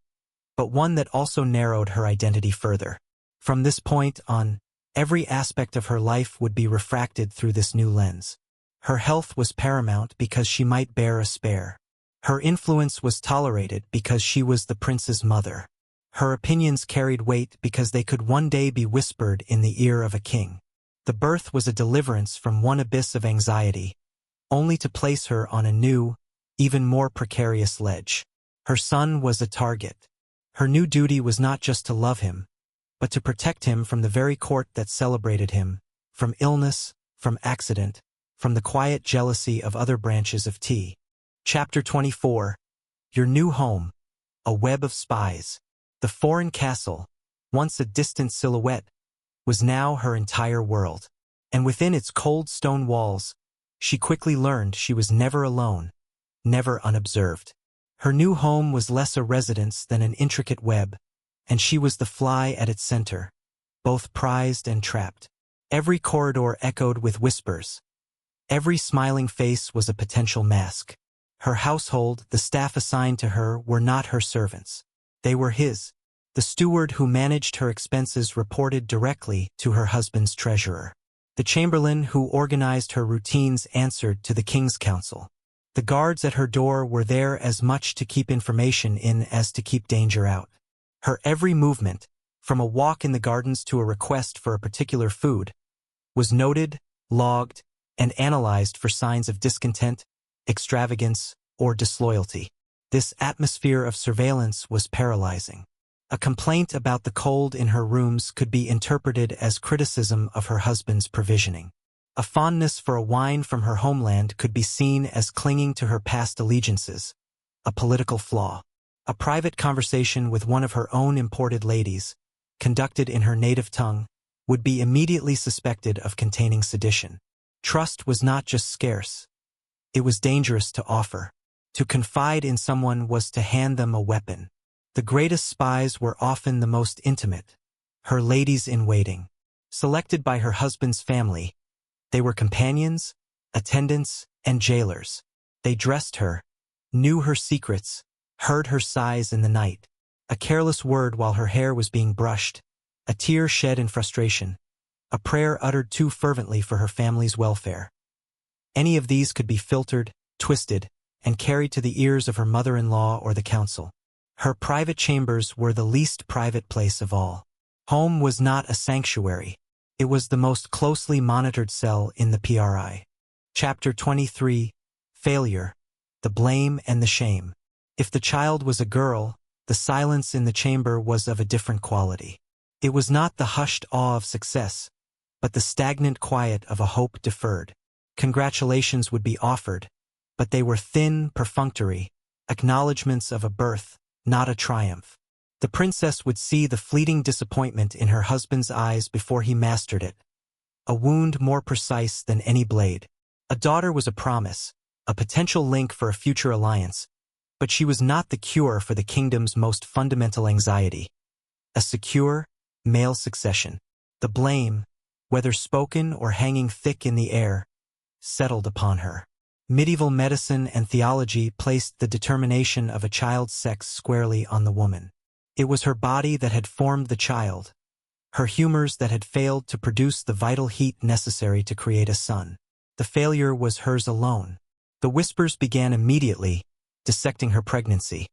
but one that also narrowed her identity further. From this point on, every aspect of her life would be refracted through this new lens. Her health was paramount because she might bear a spare. Her influence was tolerated because she was the prince's mother. Her opinions carried weight because they could one day be whispered in the ear of a king. The birth was a deliverance from one abyss of anxiety, only to place her on a new, even more precarious ledge. Her son was a target. Her new duty was not just to love him, but to protect him from the very court that celebrated him, from illness, from accident, from the quiet jealousy of other branches of T. Chapter 24. Your new home. A web of spies. The foreign castle, once a distant silhouette, was now her entire world. And within its cold stone walls, she quickly learned she was never alone, never unobserved. Her new home was less a residence than an intricate web, and she was the fly at its center, both prized and trapped. Every corridor echoed with whispers. Every smiling face was a potential mask. Her household, the staff assigned to her, were not her servants. They were his. The steward who managed her expenses reported directly to her husband's treasurer. The chamberlain who organized her routines answered to the king's council. The guards at her door were there as much to keep information in as to keep danger out. Her every movement, from a walk in the gardens to a request for a particular food, was noted, logged, and analyzed for signs of discontent, extravagance, or disloyalty. This atmosphere of surveillance was paralyzing. A complaint about the cold in her rooms could be interpreted as criticism of her husband's provisioning. A fondness for a wine from her homeland could be seen as clinging to her past allegiances, a political flaw. A private conversation with one of her own imported ladies, conducted in her native tongue, would be immediately suspected of containing sedition. Trust was not just scarce. It was dangerous to offer. To confide in someone was to hand them a weapon. The greatest spies were often the most intimate, her ladies-in-waiting. Selected by her husband's family, they were companions, attendants, and jailers. They dressed her, knew her secrets, heard her sighs in the night. A careless word while her hair was being brushed, a tear shed in frustration, a prayer uttered too fervently for her family's welfare. Any of these could be filtered, twisted, and carried to the ears of her mother-in-law or the council. Her private chambers were the least private place of all. Home was not a sanctuary. It was the most closely monitored cell in the PRI. Chapter 23. Failure. The blame and the shame. If the child was a girl, the silence in the chamber was of a different quality. It was not the hushed awe of success, but the stagnant quiet of a hope deferred. Congratulations would be offered, but they were thin, perfunctory, acknowledgments of a birth, not a triumph. The princess would see the fleeting disappointment in her husband's eyes before he mastered it. A wound more precise than any blade. A daughter was a promise, a potential link for a future alliance, but she was not the cure for the kingdom's most fundamental anxiety. A secure, male succession. The blame, whether spoken or hanging thick in the air, settled upon her. Medieval medicine and theology placed the determination of a child's sex squarely on the woman. It was her body that had formed the child, her humors that had failed to produce the vital heat necessary to create a son. The failure was hers alone. The whispers began immediately, dissecting her pregnancy.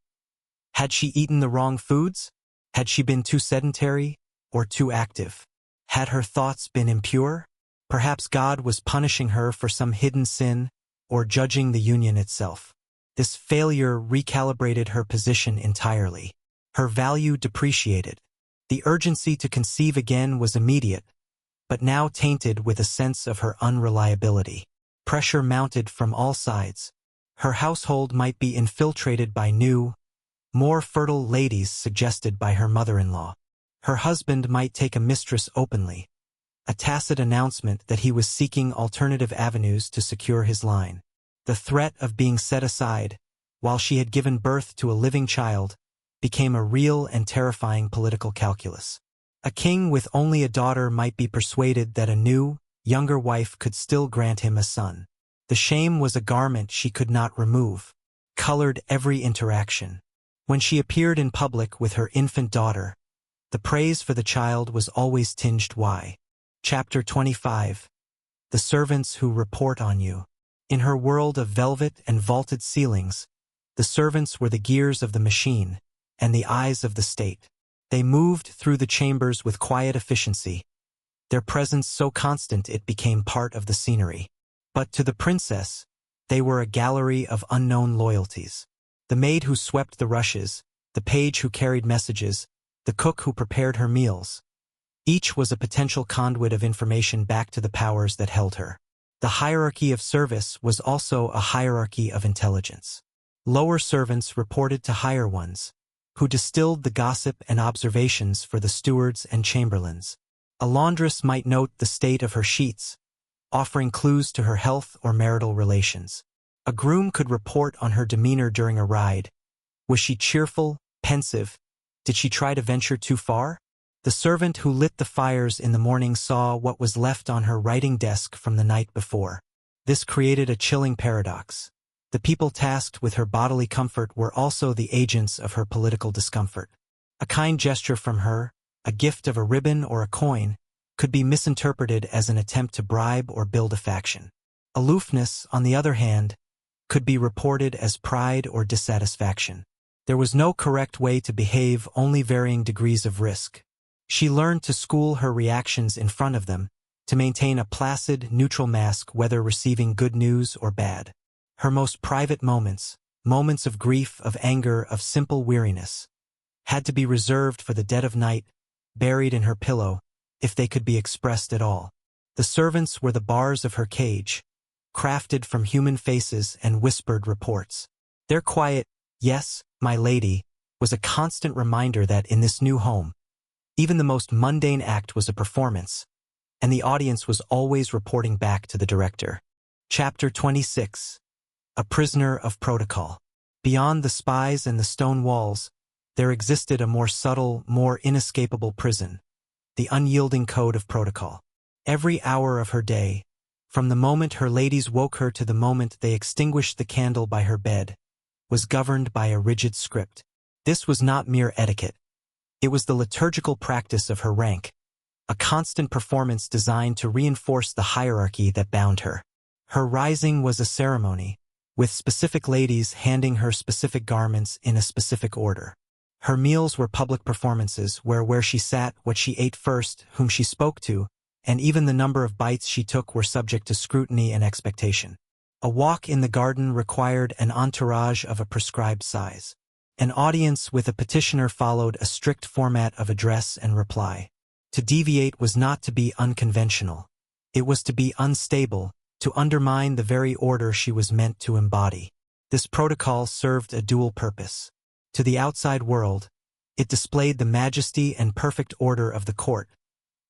Had she eaten the wrong foods? Had she been too sedentary or too active? Had her thoughts been impure? Perhaps God was punishing her for some hidden sin, or judging the union itself. This failure recalibrated her position entirely. Her value depreciated. The urgency to conceive again was immediate, but now tainted with a sense of her unreliability. Pressure mounted from all sides. Her household might be infiltrated by new, more fertile ladies suggested by her mother-in-law. Her husband might take a mistress openly, a tacit announcement that he was seeking alternative avenues to secure his line. The threat of being set aside, while she had given birth to a living child, became a real and terrifying political calculus. A king with only a daughter might be persuaded that a new, younger wife could still grant him a son. The shame was a garment she could not remove, colored every interaction. When she appeared in public with her infant daughter, the praise for the child was always tinged why. Chapter 25. The servants who report on you. In her world of velvet and vaulted ceilings, the servants were the gears of the machine and the eyes of the state. They moved through the chambers with quiet efficiency, their presence so constant it became part of the scenery. But to the princess, they were a gallery of unknown loyalties. The maid who swept the rushes, the page who carried messages, the cook who prepared her meals. Each was a potential conduit of information back to the powers that held her. The hierarchy of service was also a hierarchy of intelligence. Lower servants reported to higher ones, who distilled the gossip and observations for the stewards and chamberlains. A laundress might note the state of her sheets, offering clues to her health or marital relations. A groom could report on her demeanor during a ride. Was she cheerful, pensive? Did she try to venture too far? The servant who lit the fires in the morning saw what was left on her writing desk from the night before. This created a chilling paradox. The people tasked with her bodily comfort were also the agents of her political discomfort. A kind gesture from her, a gift of a ribbon or a coin, could be misinterpreted as an attempt to bribe or build a faction. Aloofness, on the other hand, could be reported as pride or dissatisfaction. There was no correct way to behave, only varying degrees of risk. She learned to school her reactions in front of them, to maintain a placid, neutral mask whether receiving good news or bad. Her most private moments, moments of grief, of anger, of simple weariness, had to be reserved for the dead of night, buried in her pillow, if they could be expressed at all. The servants were the bars of her cage, crafted from human faces and whispered reports. Their quiet, "Yes, my lady," was a constant reminder that in this new home, even the most mundane act was a performance, and the audience was always reporting back to the director. Chapter 26. A prisoner of protocol. Beyond the spies and the stone walls, there existed a more subtle, more inescapable prison, the unyielding code of protocol. Every hour of her day, from the moment her ladies woke her to the moment they extinguished the candle by her bed, was governed by a rigid script. This was not mere etiquette. It was the liturgical practice of her rank, a constant performance designed to reinforce the hierarchy that bound her. Her rising was a ceremony, with specific ladies handing her specific garments in a specific order. Her meals were public performances where she sat, what she ate first, whom she spoke to, and even the number of bites she took were subject to scrutiny and expectation. A walk in the garden required an entourage of a prescribed size. An audience with a petitioner followed a strict format of address and reply. To deviate was not to be unconventional. It was to be unstable, to undermine the very order she was meant to embody. This protocol served a dual purpose. To the outside world, it displayed the majesty and perfect order of the court,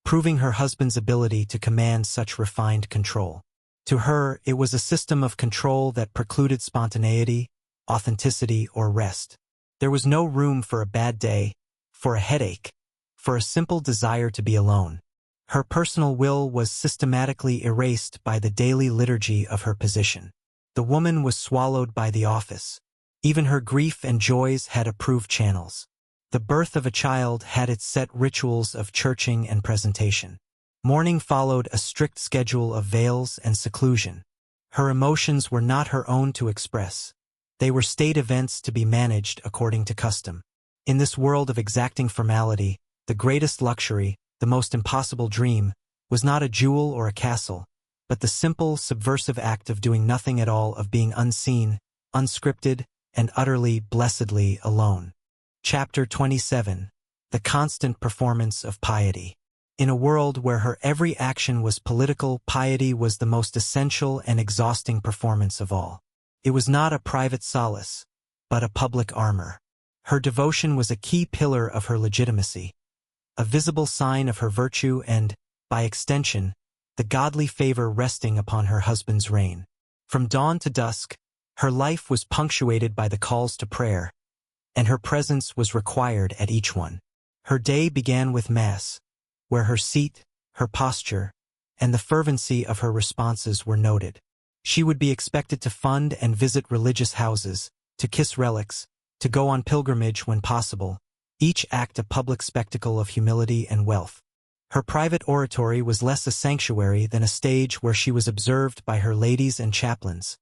proving her husband's ability to command such refined control. To her, it was a system of control that precluded spontaneity, authenticity, or rest. There was no room for a bad day, for a headache, for a simple desire to be alone. Her personal will was systematically erased by the daily liturgy of her position. The woman was swallowed by the office. Even her grief and joys had approved channels. The birth of a child had its set rituals of churching and presentation. Mourning followed a strict schedule of veils and seclusion. Her emotions were not her own to express. They were state events to be managed according to custom. In this world of exacting formality, the greatest luxury, the most impossible dream, was not a jewel or a castle, but the simple, subversive act of doing nothing at all, of being unseen, unscripted, and utterly, blessedly alone. Chapter 27. The constant performance of piety. In a world where her every action was political, piety was the most essential and exhausting performance of all. It was not a private solace, but a public armor. Her devotion was a key pillar of her legitimacy, a visible sign of her virtue and, by extension, the godly favor resting upon her husband's reign. From dawn to dusk, her life was punctuated by the calls to prayer, and her presence was required at each one. Her day began with Mass, where her seat, her posture, and the fervency of her responses were noted. She would be expected to fund and visit religious houses, to kiss relics, to go on pilgrimage when possible, each act a public spectacle of humility and wealth. Her private oratory was less a sanctuary than a stage where she was observed by her ladies and chaplains,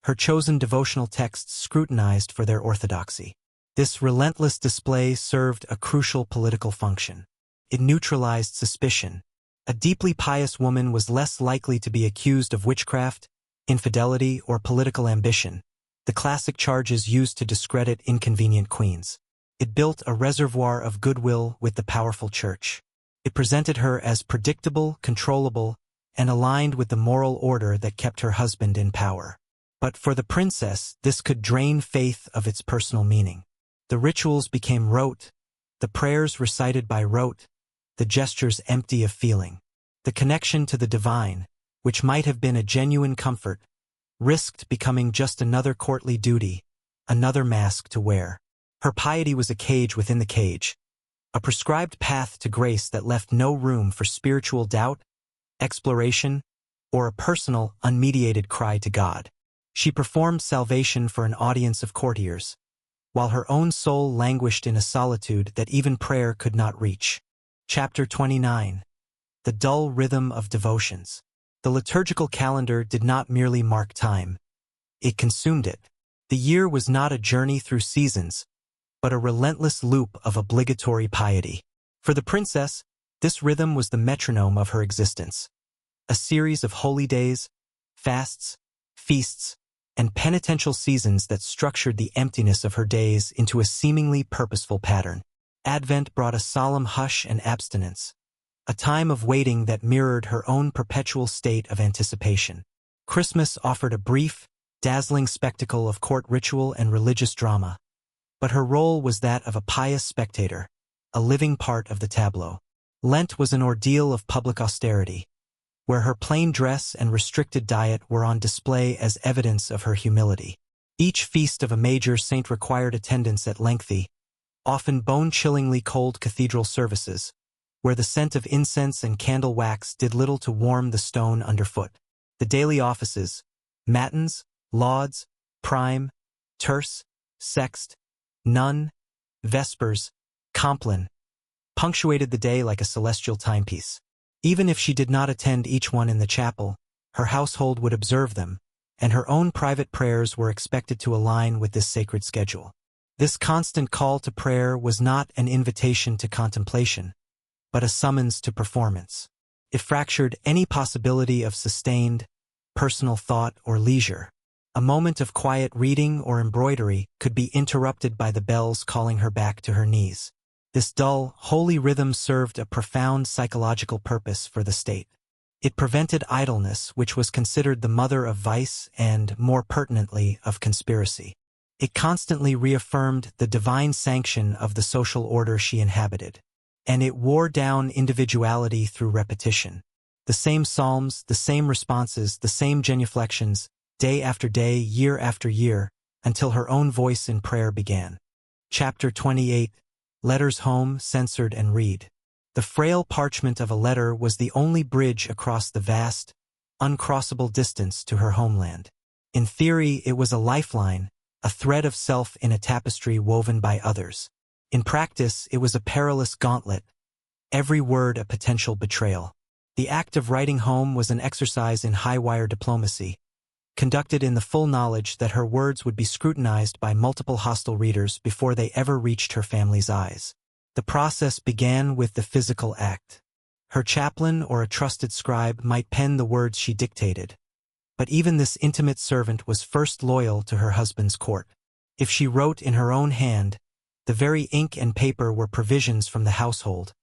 her chosen devotional texts scrutinized for their orthodoxy. This relentless display served a crucial political function. It neutralized suspicion. A deeply pious woman was less likely to be accused of witchcraft, infidelity, or political ambition, the classic charges used to discredit inconvenient queens. It built a reservoir of goodwill with the powerful church. It presented her as predictable, controllable, and aligned with the moral order that kept her husband in power. But for the princess, this could drain faith of its personal meaning. The rituals became rote, the prayers recited by rote, the gestures empty of feeling. The connection to the divine, which might have been a genuine comfort, risked becoming just another courtly duty, another mask to wear. Her piety was a cage within the cage, a prescribed path to grace that left no room for spiritual doubt, exploration, or a personal, unmediated cry to God. She performed salvation for an audience of courtiers, while her own soul languished in a solitude that even prayer could not reach. Chapter 29. The dull rhythm of devotions. The liturgical calendar did not merely mark time. It consumed it. The year was not a journey through seasons, but a relentless loop of obligatory piety. For the princess, this rhythm was the metronome of her existence. A series of holy days, fasts, feasts, and penitential seasons that structured the emptiness of her days into a seemingly purposeful pattern. Advent brought a solemn hush and abstinence, a time of waiting that mirrored her own perpetual state of anticipation. Christmas offered a brief, dazzling spectacle of court ritual and religious drama, but her role was that of a pious spectator, a living part of the tableau. Lent was an ordeal of public austerity, where her plain dress and restricted diet were on display as evidence of her humility. Each feast of a major saint required attendance at lengthy, often bone-chillingly cold cathedral services, where the scent of incense and candle wax did little to warm the stone underfoot. The daily offices, matins, lauds, prime, terce, sext, nun, vespers, compline, punctuated the day like a celestial timepiece. Even if she did not attend each one in the chapel, her household would observe them, and her own private prayers were expected to align with this sacred schedule. This constant call to prayer was not an invitation to contemplation, but a summons to performance. It fractured any possibility of sustained, personal thought or leisure. A moment of quiet reading or embroidery could be interrupted by the bells calling her back to her knees. This dull, holy rhythm served a profound psychological purpose for the state. It prevented idleness, which was considered the mother of vice and, more pertinently, of conspiracy. It constantly reaffirmed the divine sanction of the social order she inhabited, and it wore down individuality through repetition. The same psalms, the same responses, the same genuflections, day after day, year after year, until her own voice in prayer began. Chapter 28. Letters home, censored and read. The frail parchment of a letter was the only bridge across the vast, uncrossable distance to her homeland. In theory, it was a lifeline, a thread of self in a tapestry woven by others. In practice, it was a perilous gauntlet, every word a potential betrayal. The act of writing home was an exercise in high-wire diplomacy, conducted in the full knowledge that her words would be scrutinized by multiple hostile readers before they ever reached her family's eyes. The process began with the physical act. Her chaplain or a trusted scribe might pen the words she dictated, but even this intimate servant was first loyal to her husband's court. If she wrote in her own hand, the very ink and paper were provisions from the household,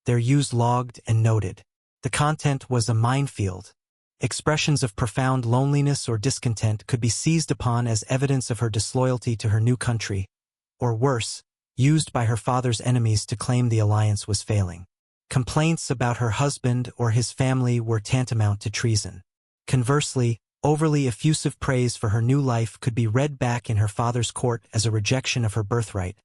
their use logged and noted. The content was a minefield. Expressions of profound loneliness or discontent could be seized upon as evidence of her disloyalty to her new country, or worse, used by her father's enemies to claim the alliance was failing. Complaints about her husband or his family were tantamount to treason. Conversely, overly effusive praise for her new life could be read back in her father's court as a rejection of her birthright,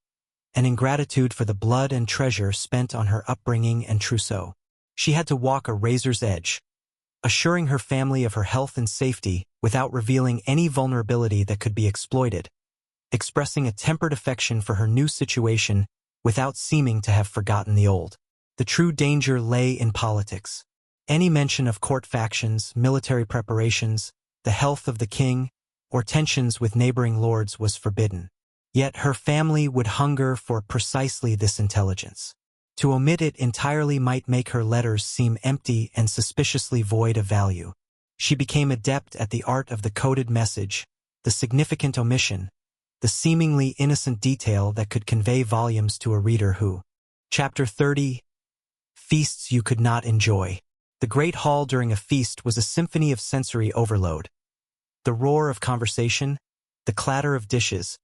an ingratitude for the blood and treasure spent on her upbringing and trousseau. She had to walk a razor's edge, assuring her family of her health and safety without revealing any vulnerability that could be exploited, expressing a tempered affection for her new situation without seeming to have forgotten the old. The true danger lay in politics. Any mention of court factions, military preparations, the health of the king, or tensions with neighboring lords was forbidden. Yet her family would hunger for precisely this intelligence. To omit it entirely might make her letters seem empty and suspiciously void of value. She became adept at the art of the coded message, the significant omission, the seemingly innocent detail that could convey volumes to a reader who. Chapter 30. Feasts you could not enjoy. The great hall during a feast was a symphony of sensory overload. The roar of conversation, the clatter of dishes,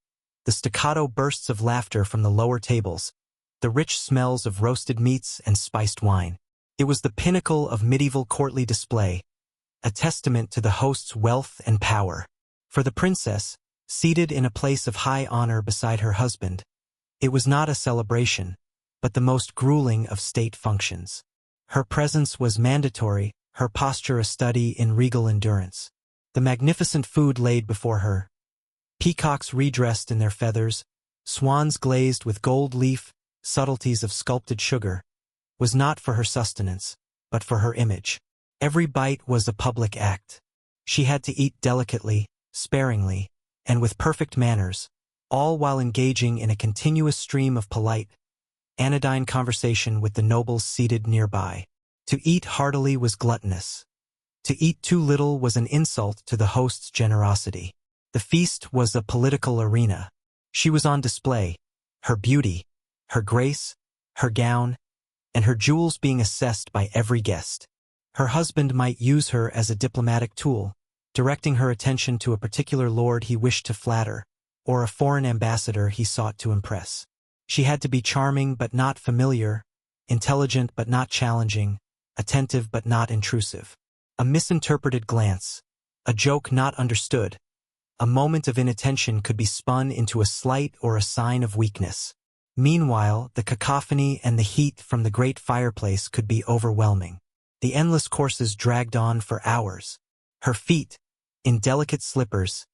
the staccato bursts of laughter from the lower tables, the rich smells of roasted meats and spiced wine. It was the pinnacle of medieval courtly display, a testament to the host's wealth and power. For the princess, seated in a place of high honor beside her husband, it was not a celebration, but the most grueling of state functions. Her presence was mandatory, her posture a study in regal endurance. The magnificent food laid before her, peacocks redressed in their feathers, swans glazed with gold leaf, subtleties of sculpted sugar, was not for her sustenance, but for her image. Every bite was a public act. She had to eat delicately, sparingly, and with perfect manners, all while engaging in a continuous stream of polite, anodyne conversation with the nobles seated nearby. To eat heartily was gluttonous. To eat too little was an insult to the host's generosity. The feast was a political arena. She was on display, her beauty, her grace, her gown, and her jewels being assessed by every guest. Her husband might use her as a diplomatic tool, directing her attention to a particular lord he wished to flatter, or a foreign ambassador he sought to impress. She had to be charming but not familiar, intelligent but not challenging, attentive but not intrusive. A misinterpreted glance, a joke not understood, a moment of inattention could be spun into a slight or a sign of weakness. Meanwhile, the cacophony and the heat from the great fireplace could be overwhelming. The endless courses dragged on for hours. Her feet, in delicate slippers,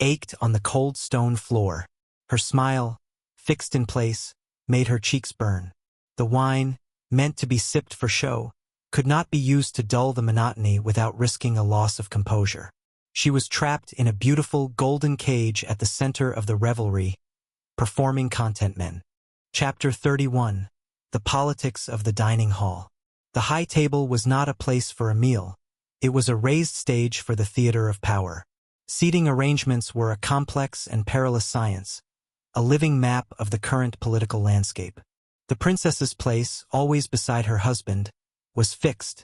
ached on the cold stone floor. Her smile, fixed in place, made her cheeks burn. The wine, meant to be sipped for show, could not be used to dull the monotony without risking a loss of composure. She was trapped in a beautiful golden cage at the center of the revelry, performing content men. Chapter 31. The Politics of the Dining Hall. The high table was not a place for a meal. It was a raised stage for the theater of power. Seating arrangements were a complex and perilous science, a living map of the current political landscape. The princess's place, always beside her husband, was fixed,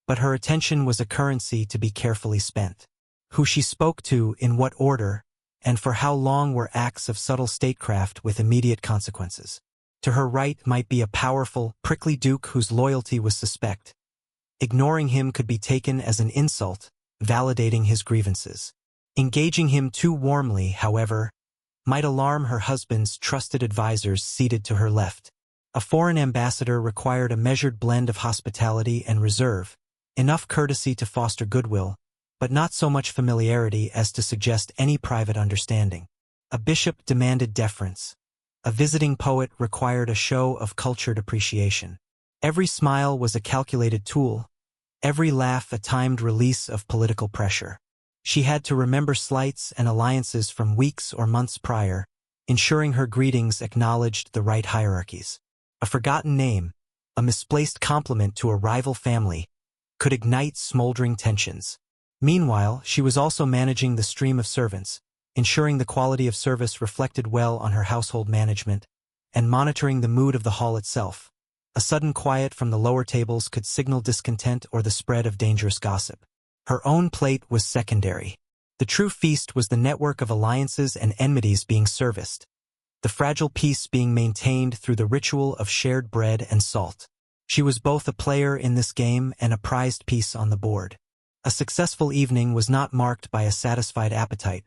but her attention was a currency to be carefully spent. Who she spoke to, in what order, and for how long were acts of subtle statecraft with immediate consequences. To her right might be a powerful, prickly duke whose loyalty was suspect. Ignoring him could be taken as an insult, validating his grievances. Engaging him too warmly, however, might alarm her husband's trusted advisors seated to her left. A foreign ambassador required a measured blend of hospitality and reserve, enough courtesy to foster goodwill, but not so much familiarity as to suggest any private understanding. A bishop demanded deference. A visiting poet required a show of cultured appreciation. Every smile was a calculated tool, every laugh a timed release of political pressure. She had to remember slights and alliances from weeks or months prior, ensuring her greetings acknowledged the right hierarchies. A forgotten name, a misplaced compliment to a rival family, could ignite smoldering tensions. Meanwhile, she was also managing the stream of servants, ensuring the quality of service reflected well on her household management, and monitoring the mood of the hall itself, A sudden quiet from the lower tables could signal discontent or the spread of dangerous gossip. Her own plate was secondary. The true feast was the network of alliances and enmities being serviced, the fragile peace being maintained through the ritual of shared bread and salt. She was both a player in this game and a prized piece on the board. A successful evening was not marked by a satisfied appetite,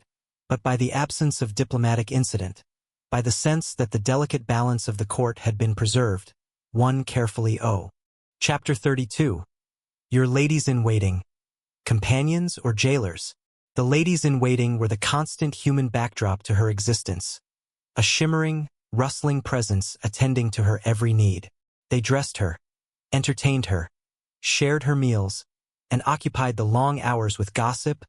but by the absence of diplomatic incident, by the sense that the delicate balance of the court had been preserved, one carefully. Chapter 32. Your ladies-in-waiting. Companions or jailers? The ladies-in-waiting were the constant human backdrop to her existence, a shimmering, rustling presence attending to her every need. They dressed her, entertained her, shared her meals, and occupied the long hours with gossip,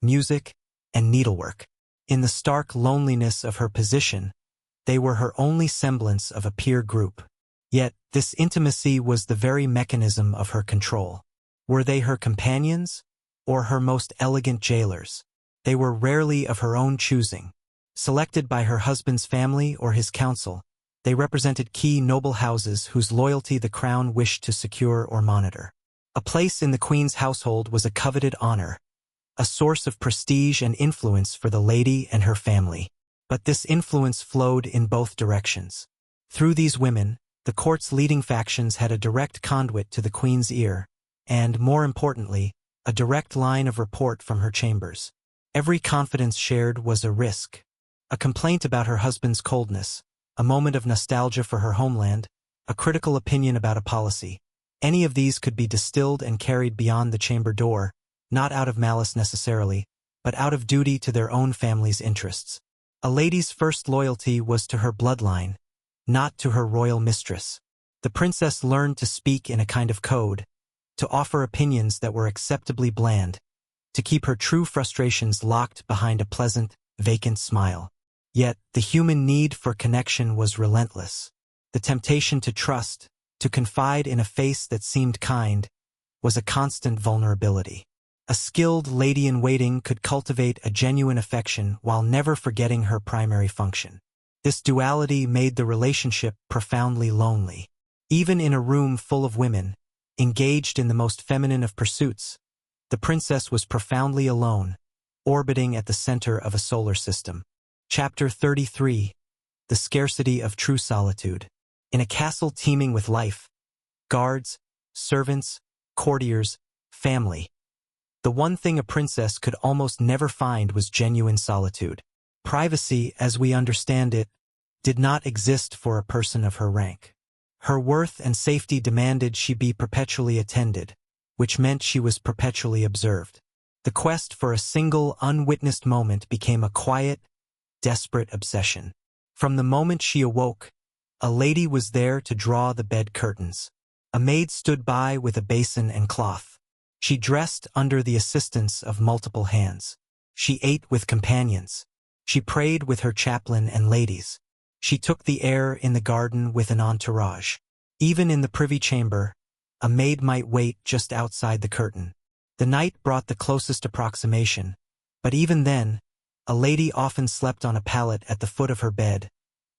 music, and needlework. In the stark loneliness of her position, they were her only semblance of a peer group. Yet, this intimacy was the very mechanism of her control. Were they her companions, or her most elegant jailers? They were rarely of her own choosing. Selected by her husband's family or his council, they represented key noble houses whose loyalty the crown wished to secure or monitor. A place in the queen's household was a coveted honor, a source of prestige and influence for the lady and her family. But this influence flowed in both directions. Through these women, the court's leading factions had a direct conduit to the queen's ear, and, more importantly, a direct line of report from her chambers. Every confidence shared was a risk. A complaint about her husband's coldness, a moment of nostalgia for her homeland, a critical opinion about a policy. Any of these could be distilled and carried beyond the chamber door, not out of malice necessarily, but out of duty to their own family's interests. A lady's first loyalty was to her bloodline, not to her royal mistress. The princess learned to speak in a kind of code, to offer opinions that were acceptably bland, to keep her true frustrations locked behind a pleasant, vacant smile. Yet, the human need for connection was relentless. The temptation to trust, to confide in a face that seemed kind, was a constant vulnerability. A skilled lady-in-waiting could cultivate a genuine affection while never forgetting her primary function. This duality made the relationship profoundly lonely. Even in a room full of women, engaged in the most feminine of pursuits, the princess was profoundly alone, orbiting at the center of a solar system. Chapter 33. The Scarcity of True Solitude. In a castle teeming with life, guards, servants, courtiers, family, the one thing a princess could almost never find was genuine solitude. Privacy, as we understand it, did not exist for a person of her rank. Her worth and safety demanded she be perpetually attended, which meant she was perpetually observed. The quest for a single, unwitnessed moment became a quiet, desperate obsession. From the moment she awoke, a lady was there to draw the bed curtains. A maid stood by with a basin and cloth. She dressed under the assistance of multiple hands. She ate with companions. She prayed with her chaplain and ladies. She took the air in the garden with an entourage. Even in the privy chamber, a maid might wait just outside the curtain. The night brought the closest approximation, but even then, a lady often slept on a pallet at the foot of her bed,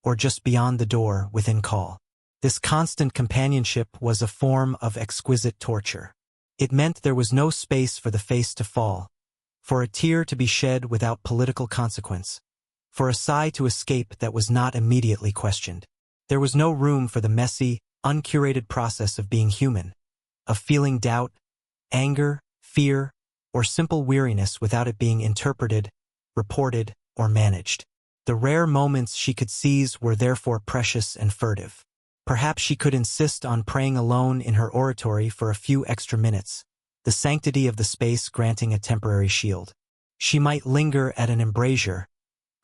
or just beyond the door within call. This constant companionship was a form of exquisite torture. It meant there was no space for the face to fall, for a tear to be shed without political consequence, for a sigh to escape that was not immediately questioned. There was no room for the messy, uncurated process of being human, of feeling doubt, anger, fear, or simple weariness without it being interpreted, reported, or managed. The rare moments she could seize were therefore precious and furtive. Perhaps she could insist on praying alone in her oratory for a few extra minutes, the sanctity of the space granting a temporary shield. She might linger at an embrasure,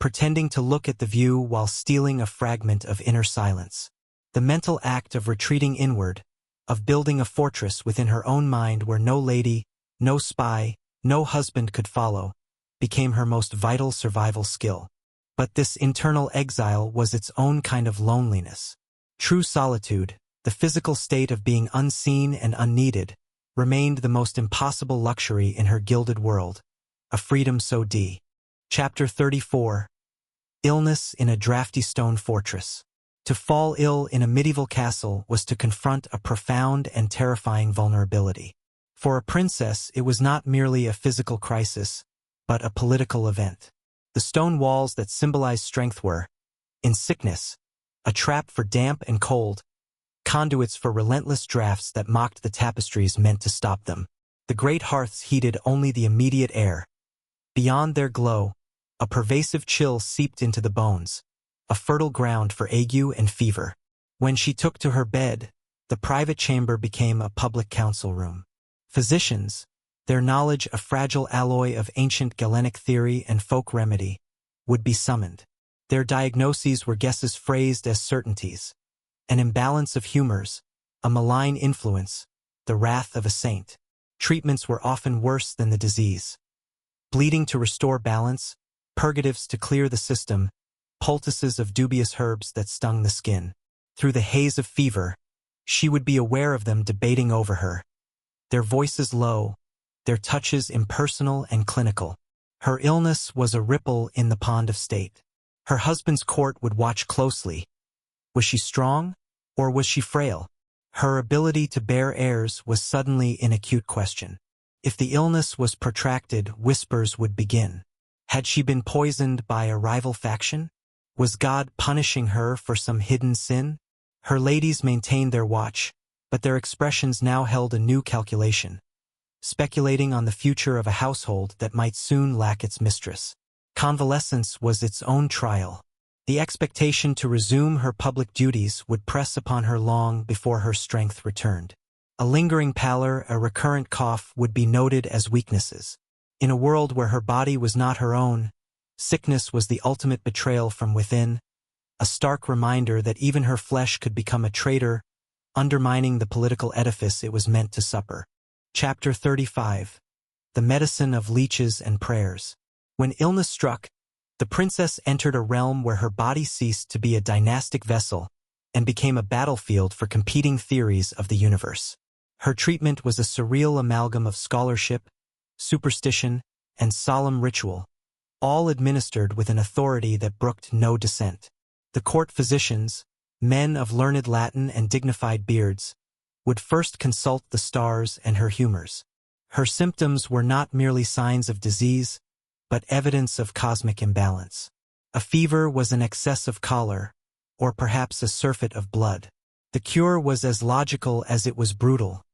pretending to look at the view while stealing a fragment of inner silence. The mental act of retreating inward, of building a fortress within her own mind where no lady, no spy, no husband could follow, became her most vital survival skill. But this internal exile was its own kind of loneliness. True solitude, the physical state of being unseen and unneeded, remained the most impossible luxury in her gilded world, a freedom so deep. Chapter 34. Illness in a Drafty Stone Fortress. To fall ill in a medieval castle was to confront a profound and terrifying vulnerability. For a princess, it was not merely a physical crisis, but a political event. The stone walls that symbolized strength were, in sickness, a trap for damp and cold, conduits for relentless drafts that mocked the tapestries meant to stop them. The great hearths heated only the immediate air. Beyond their glow, a pervasive chill seeped into the bones, a fertile ground for ague and fever. When she took to her bed, the private chamber became a public council room. Physicians, their knowledge a fragile alloy of ancient Galenic theory and folk remedy, would be summoned. Their diagnoses were guesses phrased as certainties. An imbalance of humors, a malign influence, the wrath of a saint. Treatments were often worse than the disease. Bleeding to restore balance, purgatives to clear the system, poultices of dubious herbs that stung the skin. Through the haze of fever, she would be aware of them debating over her. Their voices low, their touches impersonal and clinical. Her illness was a ripple in the pond of state. Her husband's court would watch closely. Was she strong, or was she frail? Her ability to bear heirs was suddenly in acute question. If the illness was protracted, whispers would begin. Had she been poisoned by a rival faction? Was God punishing her for some hidden sin? Her ladies maintained their watch, but their expressions now held a new calculation, speculating on the future of a household that might soon lack its mistress. Convalescence was its own trial. The expectation to resume her public duties would press upon her long before her strength returned. A lingering pallor, a recurrent cough would be noted as weaknesses. In a world where her body was not her own, sickness was the ultimate betrayal from within, a stark reminder that even her flesh could become a traitor, undermining the political edifice it was meant to supper. Chapter 35. The Medicine of Leeches and Prayers. When illness struck, the princess entered a realm where her body ceased to be a dynastic vessel and became a battlefield for competing theories of the universe. Her treatment was a surreal amalgam of scholarship, superstition, and solemn ritual, all administered with an authority that brooked no dissent. The court physicians, men of learned Latin and dignified beards, would first consult the stars and her humors. Her symptoms were not merely signs of disease, but evidence of cosmic imbalance. A fever was an excess of choler, or perhaps a surfeit of blood. The cure was as logical as it was brutal: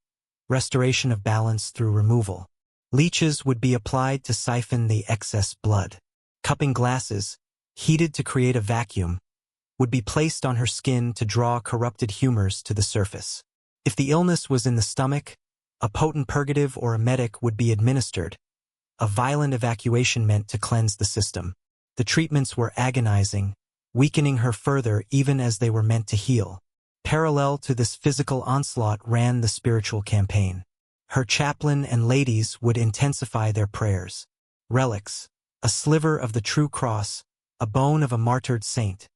restoration of balance through removal. Leeches would be applied to siphon the excess blood. Cupping glasses, heated to create a vacuum, would be placed on her skin to draw corrupted humors to the surface. If the illness was in the stomach, a potent purgative or emetic would be administered. A violent evacuation meant to cleanse the system. The treatments were agonizing, weakening her further even as they were meant to heal. Parallel to this physical onslaught ran the spiritual campaign. Her chaplain and ladies would intensify their prayers. Relics, a sliver of the true cross, a bone of a martyred saint,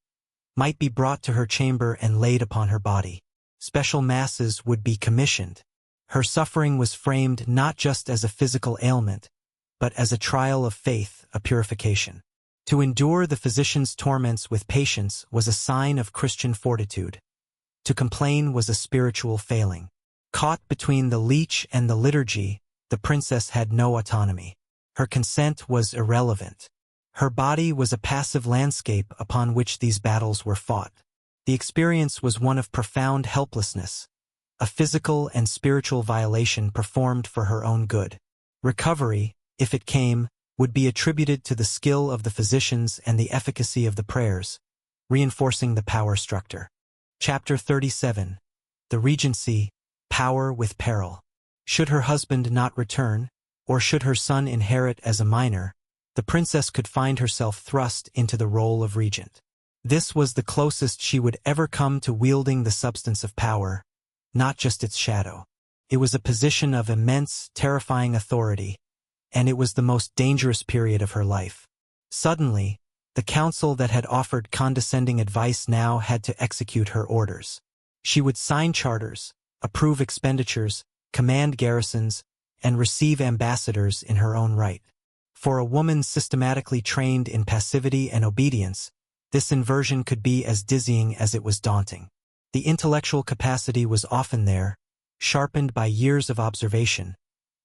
might be brought to her chamber and laid upon her body. Special masses would be commissioned. Her suffering was framed not just as a physical ailment, but as a trial of faith, a purification. To endure the physician's torments with patience was a sign of Christian fortitude. To complain was a spiritual failing. Caught between the leech and the liturgy, the princess had no autonomy. Her consent was irrelevant. Her body was a passive landscape upon which these battles were fought. The experience was one of profound helplessness, a physical and spiritual violation performed for her own good. Recovery, if it came, would be attributed to the skill of the physicians and the efficacy of the prayers, reinforcing the power structure. Chapter 37. The Regency, Power with Peril. Should her husband not return, or should her son inherit as a minor, the princess could find herself thrust into the role of regent. This was the closest she would ever come to wielding the substance of power, not just its shadow. It was a position of immense, terrifying authority, and it was the most dangerous period of her life. Suddenly, the council that had offered condescending advice now had to execute her orders. She would sign charters, approve expenditures, command garrisons, and receive ambassadors in her own right. For a woman systematically trained in passivity and obedience, This inversion could be as dizzying as it was daunting. The intellectual capacity was often there, sharpened by years of observation,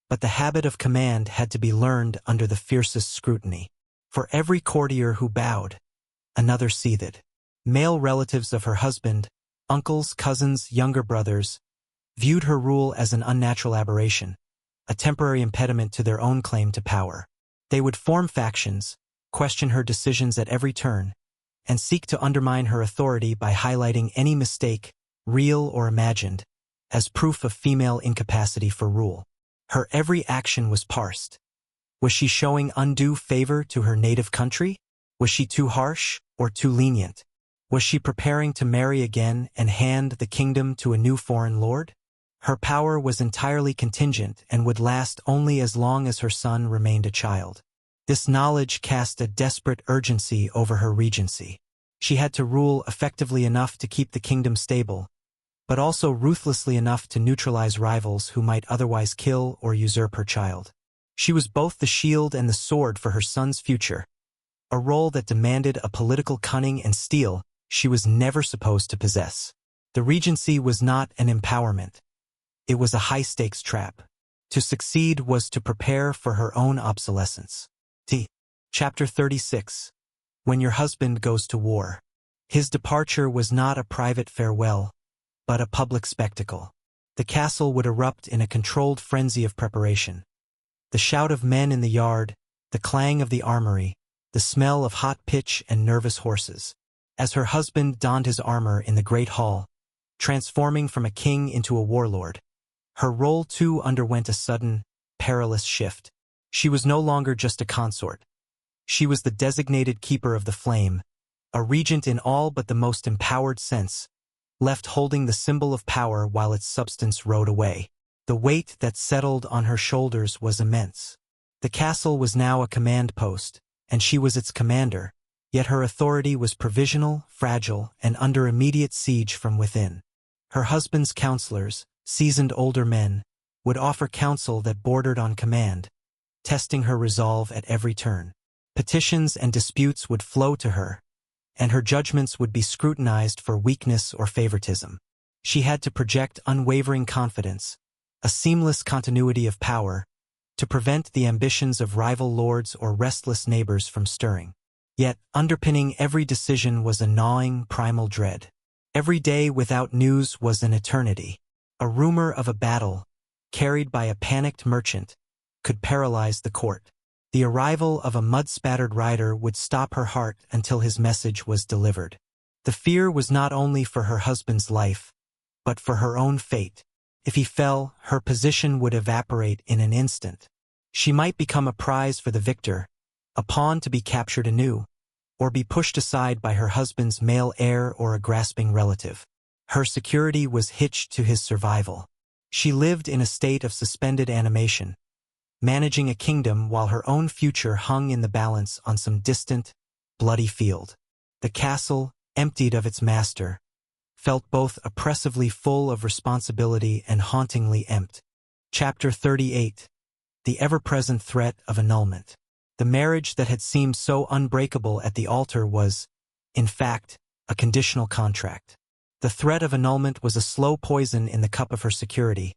but the habit of command had to be learned under the fiercest scrutiny. For every courtier who bowed, another seethed. Male relatives of her husband, uncles, cousins, younger brothers, viewed her rule as an unnatural aberration, a temporary impediment to their own claim to power. They would form factions, question her decisions at every turn, and seek to undermine her authority by highlighting any mistake, real or imagined, as proof of female incapacity for rule. Her every action was parsed. Was she showing undue favor to her native country? Was she too harsh or too lenient? Was she preparing to marry again and hand the kingdom to a new foreign lord? Her power was entirely contingent and would last only as long as her son remained a child. This knowledge cast a desperate urgency over her regency. She had to rule effectively enough to keep the kingdom stable, but also ruthlessly enough to neutralize rivals who might otherwise kill or usurp her child. She was both the shield and the sword for her son's future, a role that demanded a political cunning and steel she was never supposed to possess. The regency was not an empowerment. It was a high-stakes trap. To succeed was to prepare for her own obsolescence. Chapter 36. When your husband goes to war. His departure was not a private farewell, but a public spectacle. The castle would erupt in a controlled frenzy of preparation. The shout of men in the yard, the clang of the armory, the smell of hot pitch and nervous horses. As her husband donned his armor in the great hall, transforming from a king into a warlord, her role too underwent a sudden, perilous shift. She was no longer just a consort. She was the designated keeper of the flame, a regent in all but the most empowered sense, left holding the symbol of power while its substance rode away. The weight that settled on her shoulders was immense. The castle was now a command post, and she was its commander, yet her authority was provisional, fragile, and under immediate siege from within. Her husband's counselors, seasoned older men, would offer counsel that bordered on command, testing her resolve at every turn. Petitions and disputes would flow to her, and her judgments would be scrutinized for weakness or favoritism. She had to project unwavering confidence, a seamless continuity of power, to prevent the ambitions of rival lords or restless neighbors from stirring. Yet, underpinning every decision was a gnawing, primal dread. Every day without news was an eternity. A rumor of a battle, carried by a panicked merchant, could paralyze the court. The arrival of a mud-spattered rider would stop her heart until his message was delivered. The fear was not only for her husband's life, but for her own fate. If he fell, her position would evaporate in an instant. She might become a prize for the victor, a pawn to be captured anew, or be pushed aside by her husband's male heir or a grasping relative. Her security was hitched to his survival. She lived in a state of suspended animation, managing a kingdom while her own future hung in the balance on some distant, bloody field. The castle, emptied of its master, felt both oppressively full of responsibility and hauntingly empty. Chapter 38. The ever-present threat of annulment. The marriage that had seemed so unbreakable at the altar was, in fact, a conditional contract. The threat of annulment was a slow poison in the cup of her security,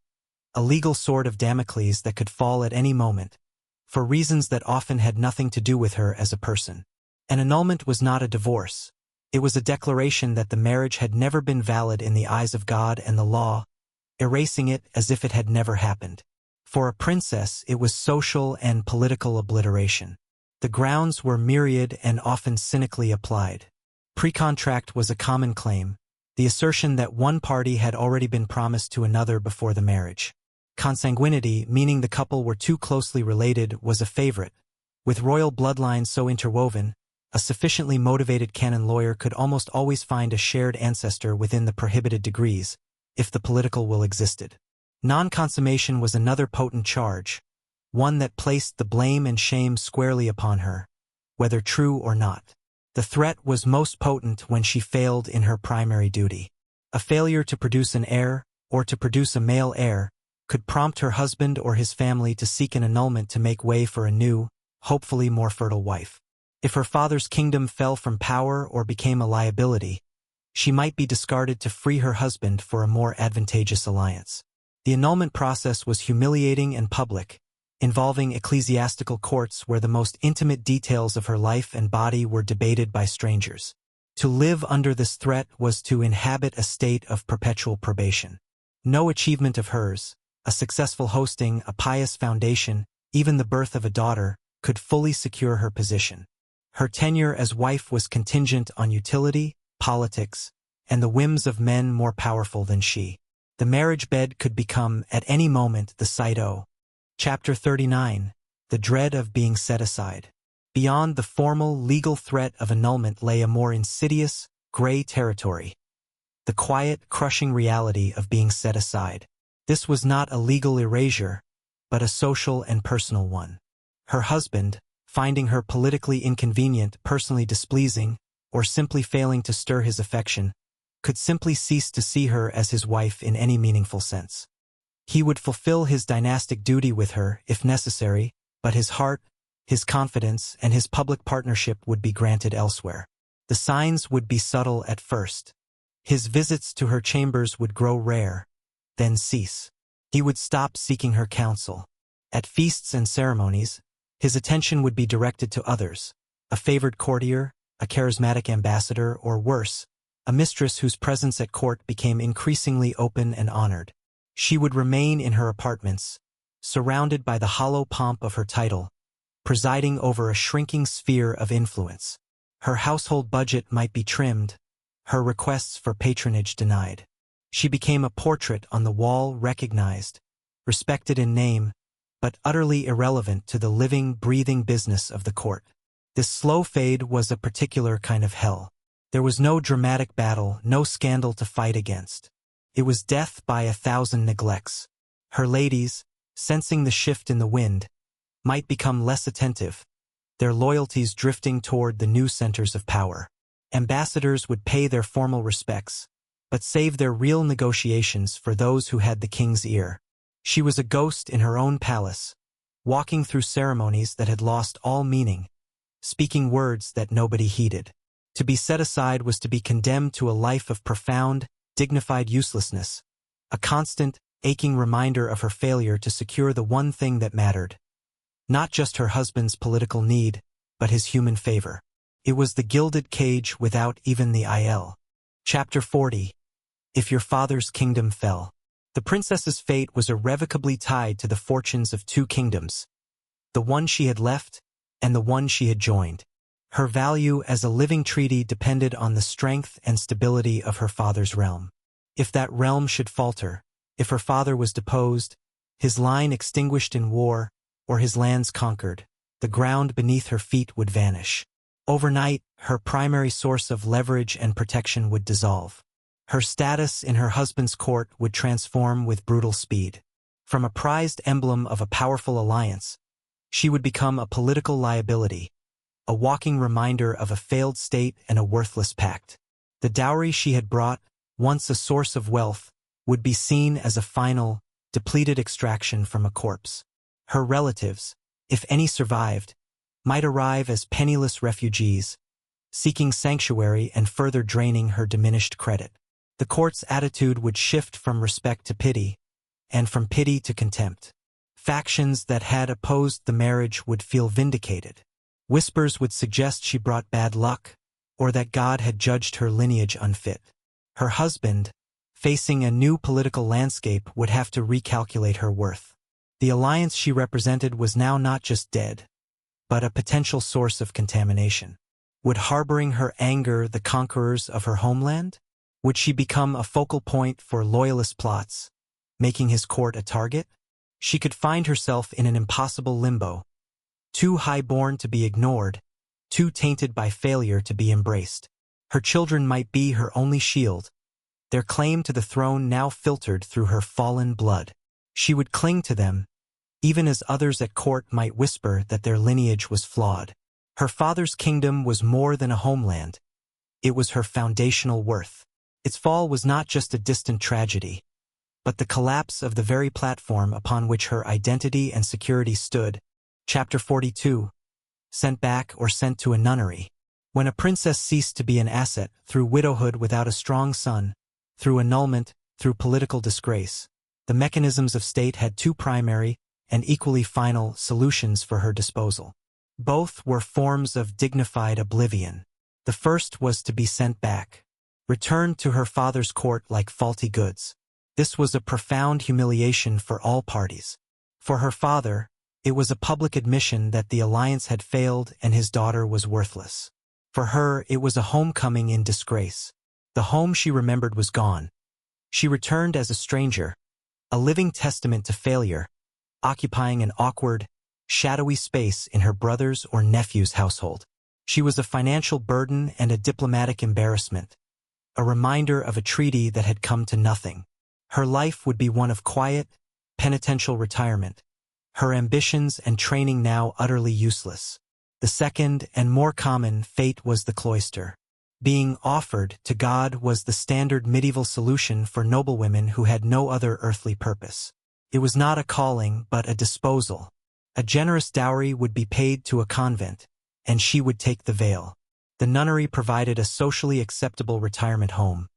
a legal sword of Damocles that could fall at any moment, for reasons that often had nothing to do with her as a person. An annulment was not a divorce. It was a declaration that the marriage had never been valid in the eyes of God and the law, erasing it as if it had never happened. For a princess, it was social and political obliteration. The grounds were myriad and often cynically applied. Pre-contract was a common claim, the assertion that one party had already been promised to another before the marriage. Consanguinity, meaning the couple were too closely related, was a favorite. With royal bloodlines so interwoven, a sufficiently motivated canon lawyer could almost always find a shared ancestor within the prohibited degrees, if the political will existed. Non-consummation was another potent charge, one that placed the blame and shame squarely upon her, whether true or not. The threat was most potent when she failed in her primary duty. A failure to produce an heir, or to produce a male heir, could prompt her husband or his family to seek an annulment to make way for a new, hopefully more fertile wife. If her father's kingdom fell from power or became a liability, she might be discarded to free her husband for a more advantageous alliance. The annulment process was humiliating and public, involving ecclesiastical courts where the most intimate details of her life and body were debated by strangers. To live under this threat was to inhabit a state of perpetual probation. No achievement of hers, a successful hosting, a pious foundation, even the birth of a daughter, could fully secure her position. Her tenure as wife was contingent on utility, politics, and the whims of men more powerful than she. The marriage bed could become, at any moment, the site of. Chapter 39. The Dread of Being Set Aside. Beyond the formal, legal threat of annulment lay a more insidious, gray territory. The quiet, crushing reality of being set aside. This was not a legal erasure, but a social and personal one. Her husband, finding her politically inconvenient, personally displeasing, or simply failing to stir his affection, could simply cease to see her as his wife in any meaningful sense. He would fulfill his dynastic duty with her, if necessary, but his heart, his confidence, and his public partnership would be granted elsewhere. The signs would be subtle at first. His visits to her chambers would grow rare, then cease. He would stop seeking her counsel. At feasts and ceremonies, his attention would be directed to others, a favored courtier, a charismatic ambassador, or worse, a mistress whose presence at court became increasingly open and honored. She would remain in her apartments, surrounded by the hollow pomp of her title, presiding over a shrinking sphere of influence. Her household budget might be trimmed, her requests for patronage denied. She became a portrait on the wall, recognized, respected in name, but utterly irrelevant to the living, breathing business of the court. This slow fade was a particular kind of hell. There was no dramatic battle, no scandal to fight against. It was death by 1,000 neglects. Her ladies, sensing the shift in the wind, might become less attentive, their loyalties drifting toward the new centers of power. Ambassadors would pay their formal respects, but save their real negotiations for those who had the king's ear. She was a ghost in her own palace, walking through ceremonies that had lost all meaning, speaking words that nobody heeded. To be set aside was to be condemned to a life of profound, dignified uselessness, a constant, aching reminder of her failure to secure the one thing that mattered. Not just her husband's political need, but his human favor. It was the gilded cage without even the il. Chapter 40. If your father's kingdom fell. The princess's fate was irrevocably tied to the fortunes of two kingdoms, the one she had left and the one she had joined. Her value as a living treaty depended on the strength and stability of her father's realm. If that realm should falter, if her father was deposed, his line extinguished in war, or his lands conquered, the ground beneath her feet would vanish. Overnight, her primary source of leverage and protection would dissolve. Her status in her husband's court would transform with brutal speed. From a prized emblem of a powerful alliance, she would become a political liability, a walking reminder of a failed state and a worthless pact. The dowry she had brought, once a source of wealth, would be seen as a final, depleted extraction from a corpse. Her relatives, if any survived, might arrive as penniless refugees, seeking sanctuary and further draining her diminished credit. The court's attitude would shift from respect to pity, and from pity to contempt. Factions that had opposed the marriage would feel vindicated. Whispers would suggest she brought bad luck, or that God had judged her lineage unfit. Her husband, facing a new political landscape, would have to recalculate her worth. The alliance she represented was now not just dead, but a potential source of contamination. Would harboring her anger the conquerors of her homeland? Would she become a focal point for loyalist plots, making his court a target? She could find herself in an impossible limbo, too high-born to be ignored, too tainted by failure to be embraced. Her children might be her only shield, their claim to the throne now filtered through her fallen blood. She would cling to them, even as others at court might whisper that their lineage was flawed. Her father's kingdom was more than a homeland. It was her foundational worth. Its fall was not just a distant tragedy, but the collapse of the very platform upon which her identity and security stood. Chapter 42. sent back, or sent to a nunnery. When a princess ceased to be an asset, through widowhood without a strong son, through annulment, through political disgrace, the mechanisms of state had two primary and equally final solutions for her disposal. Both were forms of dignified oblivion. The first was to be sent back, returned to her father's court like faulty goods. This was a profound humiliation for all parties. For her father, it was a public admission that the alliance had failed and his daughter was worthless. For her, it was a homecoming in disgrace. The home she remembered was gone. She returned as a stranger, a living testament to failure, occupying an awkward, shadowy space in her brother's or nephew's household. She was a financial burden and a diplomatic embarrassment, a reminder of a treaty that had come to nothing. Her life would be one of quiet, penitential retirement, her ambitions and training now utterly useless. The second and more common fate was the cloister. Being offered to God was the standard medieval solution for noblewomen who had no other earthly purpose. It was not a calling but a disposal. A generous dowry would be paid to a convent, and she would take the veil. The nunnery provided a socially acceptable retirement home.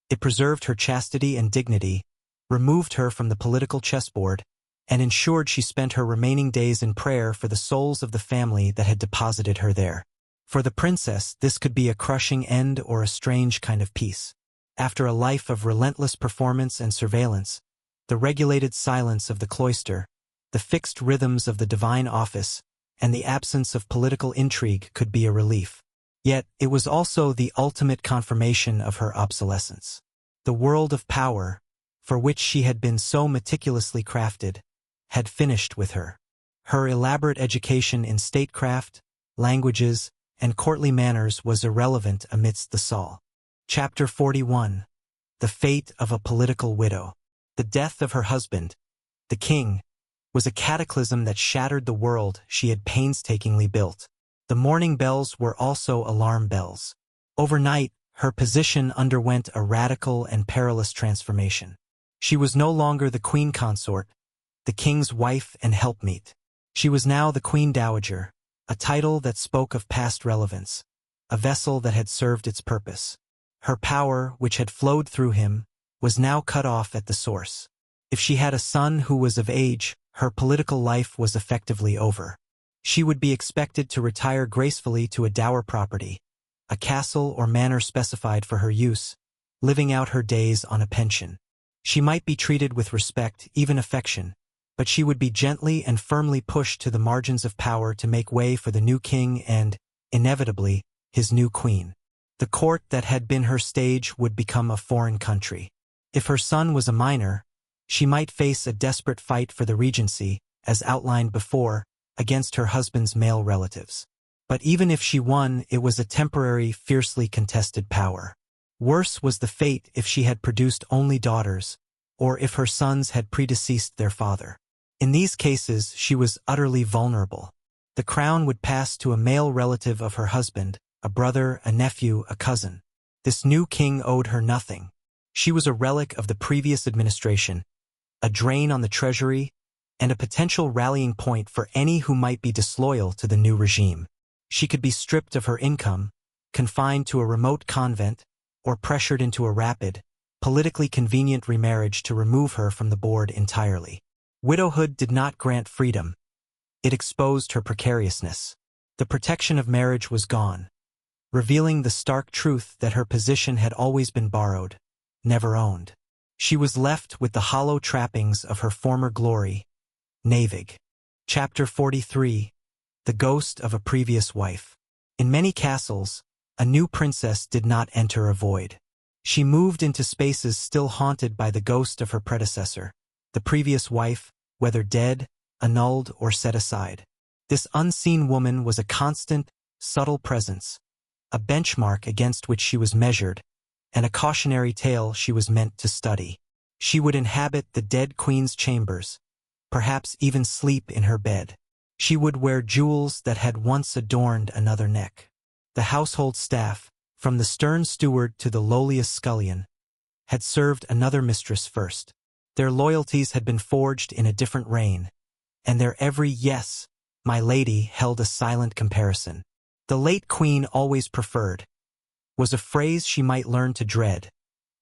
It preserved her chastity and dignity, removed her from the political chessboard, and ensured she spent her remaining days in prayer for the souls of the family that had deposited her there. For the princess, this could be a crushing end or a strange kind of peace. After a life of relentless performance and surveillance, the regulated silence of the cloister, the fixed rhythms of the divine office, and the absence of political intrigue could be a relief. Yet, it was also the ultimate confirmation of her obsolescence. The world of power, for which she had been so meticulously crafted, had finished with her. Her elaborate education in statecraft, languages, and courtly manners was irrelevant amidst the Saul. Chapter 41. The Fate of a Political Widow. The death of her husband, the king, was a cataclysm that shattered the world she had painstakingly built. The mourning bells were also alarm bells. Overnight, her position underwent a radical and perilous transformation. She was no longer the queen consort, the king's wife and helpmeet. She was now the queen dowager, a title that spoke of past relevance, a vessel that had served its purpose. Her power, which had flowed through him, was now cut off at the source. If she had a son who was of age, her political life was effectively over. She would be expected to retire gracefully to a dower property, a castle or manor specified for her use, living out her days on a pension. She might be treated with respect, even affection, but she would be gently and firmly pushed to the margins of power to make way for the new king and, inevitably, his new queen. The court that had been her stage would become a foreign country. If her son was a minor, she might face a desperate fight for the regency, as outlined before, against her husband's male relatives. But even if she won, it was a temporary, fiercely contested power. Worse was the fate if she had produced only daughters, or if her sons had predeceased their father. In these cases, she was utterly vulnerable. The crown would pass to a male relative of her husband, a brother, a nephew, a cousin. This new king owed her nothing. She was a relic of the previous administration, a drain on the treasury, and a potential rallying point for any who might be disloyal to the new regime. She could be stripped of her income, confined to a remote convent, or pressured into a rapid, politically convenient remarriage to remove her from the board entirely. Widowhood did not grant freedom. It exposed her precariousness. The protection of marriage was gone, revealing the stark truth that her position had always been borrowed, never owned. She was left with the hollow trappings of her former glory. Navig. Chapter 43. The Ghost of a Previous Wife. In many castles, a new princess did not enter a void. She moved into spaces still haunted by the ghost of her predecessor, the previous wife, whether dead, annulled, or set aside. This unseen woman was a constant, subtle presence, a benchmark against which she was measured, and a cautionary tale she was meant to study. She would inhabit the dead queen's chambers, perhaps even sleep in her bed. She would wear jewels that had once adorned another neck. The household staff, from the stern steward to the lowliest scullion, had served another mistress first. Their loyalties had been forged in a different reign, and their every yes my lady held a silent comparison. The late queen always preferred was a phrase she might learn to dread,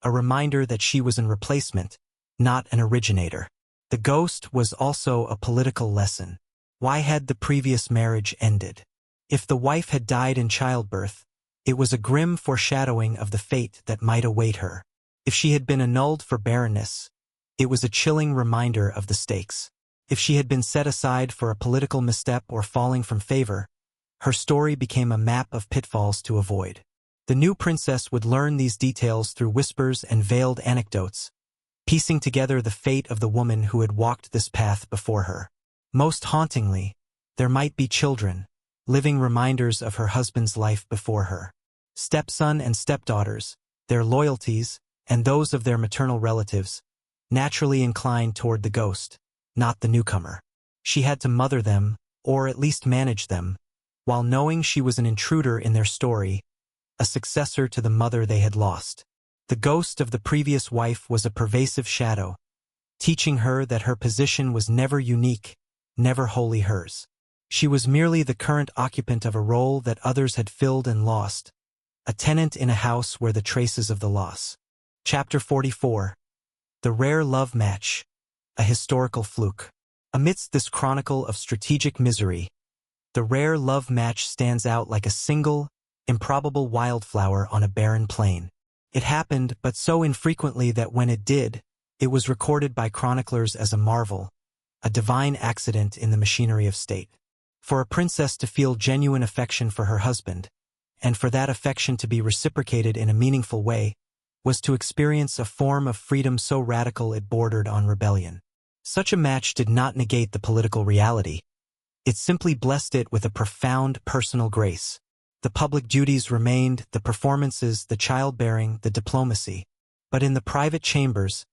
a reminder that she was an replacement, not an originator. The ghost was also a political lesson. Why had the previous marriage ended? If the wife had died in childbirth, it was a grim foreshadowing of the fate that might await her. If she had been annulled for barrenness, it was a chilling reminder of the stakes. If she had been set aside for a political misstep or falling from favor, her story became a map of pitfalls to avoid. The new princess would learn these details through whispers and veiled anecdotes, piecing together the fate of the woman who had walked this path before her. Most hauntingly, there might be children, living reminders of her husband's life before her. Stepson and stepdaughters, their loyalties, and those of their maternal relatives, naturally inclined toward the ghost, not the newcomer. She had to mother them, or at least manage them, while knowing she was an intruder in their story, a successor to the mother they had lost. The ghost of the previous wife was a pervasive shadow, teaching her that her position was never unique, never wholly hers. She was merely the current occupant of a role that others had filled and lost, a tenant in a house where the traces of the loss. Chapter 44. The Rare Love Match, a Historical Fluke. Amidst this chronicle of strategic misery, the rare love match stands out like a single, improbable wildflower on a barren plain. It happened, but so infrequently that when it did, it was recorded by chroniclers as a marvel, a divine accident in the machinery of state. For a princess to feel genuine affection for her husband, and for that affection to be reciprocated in a meaningful way, was to experience a form of freedom so radical it bordered on rebellion. Such a match did not negate the political reality. It simply blessed it with a profound personal grace. The public duties remained, the performances, the childbearing, the diplomacy. But in the private chambers,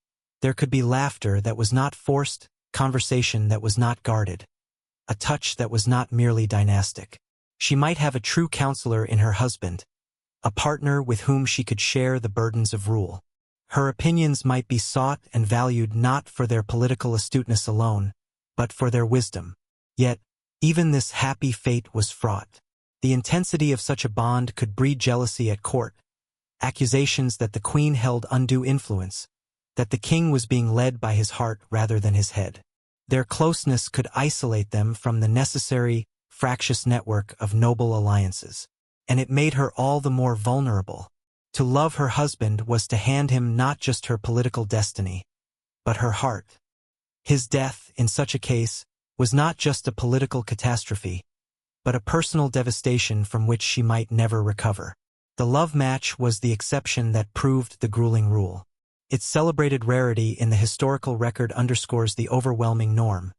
there could be laughter that was not forced, conversation that was not guarded, a touch that was not merely dynastic. She might have a true counselor in her husband, a partner with whom she could share the burdens of rule. Her opinions might be sought and valued not for their political astuteness alone, but for their wisdom. Yet, even this happy fate was fraught. The intensity of such a bond could breed jealousy at court, accusations that the queen held undue influence, that the king was being led by his heart rather than his head. Their closeness could isolate them from the necessary, fractious network of noble alliances, and it made her all the more vulnerable. To love her husband was to hand him not just her political destiny, but her heart. His death, in such a case, was not just a political catastrophe, but a personal devastation from which she might never recover. The love match was the exception that proved the grueling rule. Its celebrated rarity in the historical record underscores the overwhelming norm,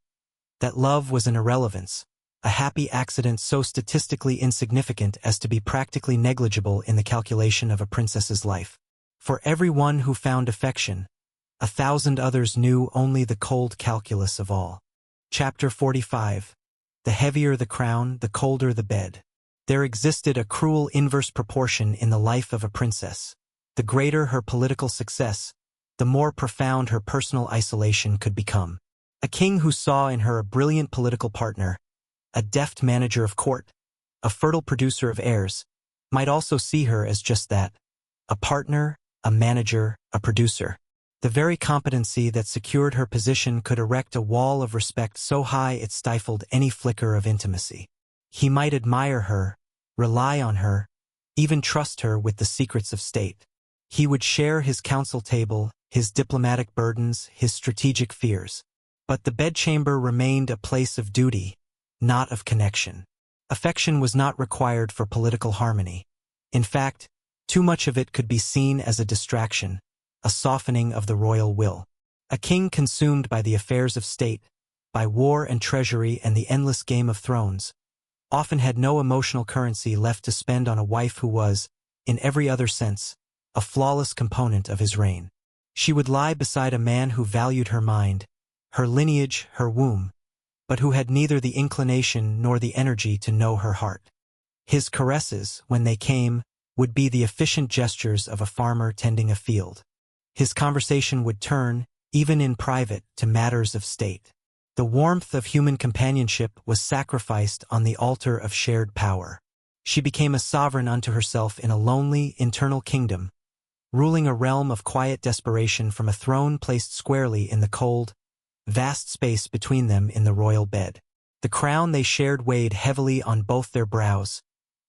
that love was an irrelevance, a happy accident so statistically insignificant as to be practically negligible in the calculation of a princess's life. For every one who found affection, 1,000 others knew only the cold calculus of all. Chapter 45. The heavier the crown, the colder the bed. There existed a cruel inverse proportion in the life of a princess. The greater her political success, the more profound her personal isolation could become. A king who saw in her a brilliant political partner, a deft manager of court, a fertile producer of heirs, might also see her as just that, a partner, a manager, a producer. The very competency that secured her position could erect a wall of respect so high it stifled any flicker of intimacy. He might admire her, rely on her, even trust her with the secrets of state. He would share his council table, his diplomatic burdens, his strategic fears. But the bedchamber remained a place of duty, not of connection. Affection was not required for political harmony. In fact, too much of it could be seen as a distraction, a softening of the royal will. A king consumed by the affairs of state, by war and treasury and the endless game of thrones, often had no emotional currency left to spend on a wife who was, in every other sense, a flawless component of his reign. She would lie beside a man who valued her mind, her lineage, her womb, but who had neither the inclination nor the energy to know her heart. His caresses, when they came, would be the efficient gestures of a farmer tending a field. His conversation would turn, even in private, to matters of state. The warmth of human companionship was sacrificed on the altar of shared power. She became a sovereign unto herself in a lonely, internal kingdom, ruling a realm of quiet desperation from a throne placed squarely in the cold, vast space between them in the royal bed. The crown they shared weighed heavily on both their brows,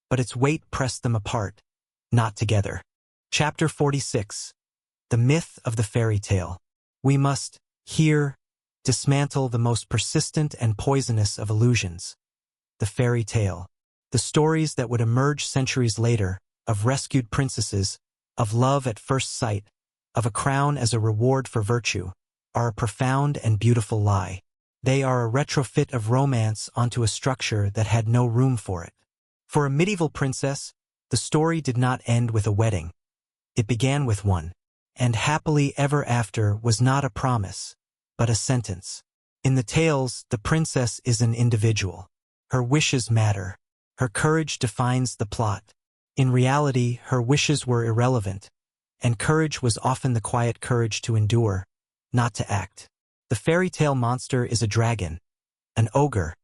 but its weight pressed them apart, not together. Chapter 46. The Myth of the Fairy Tale. We must, here, dismantle the most persistent and poisonous of illusions. The fairy tale. The stories that would emerge centuries later, of rescued princesses, of love at first sight, of a crown as a reward for virtue, are a profound and beautiful lie. They are a retrofit of romance onto a structure that had no room for it. For a medieval princess, the story did not end with a wedding. It began with one. And happily ever after was not a promise, but a sentence. In the tales, the princess is an individual. Her wishes matter. Her courage defines the plot. In reality, her wishes were irrelevant, and courage was often the quiet courage to endure, not to act. The fairy tale monster is a dragon, an ogre,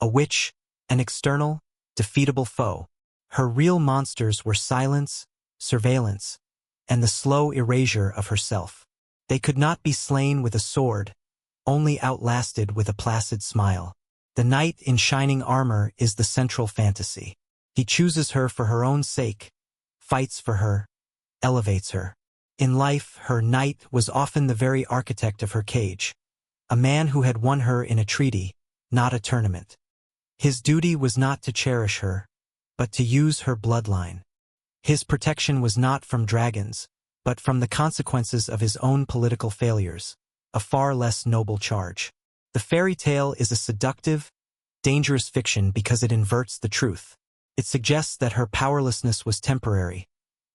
a witch, an external, defeatable foe. Her real monsters were silence, surveillance, and the slow erasure of herself. They could not be slain with a sword, only outlasted with a placid smile. The knight in shining armor is the central fantasy. He chooses her for her own sake, fights for her, elevates her. In life, her knight was often the very architect of her cage, a man who had won her in a treaty, not a tournament. His duty was not to cherish her, but to use her bloodline. His protection was not from dragons, but from the consequences of his own political failures, a far less noble charge. The fairy tale is a seductive, dangerous fiction because it inverts the truth. It suggests that her powerlessness was temporary,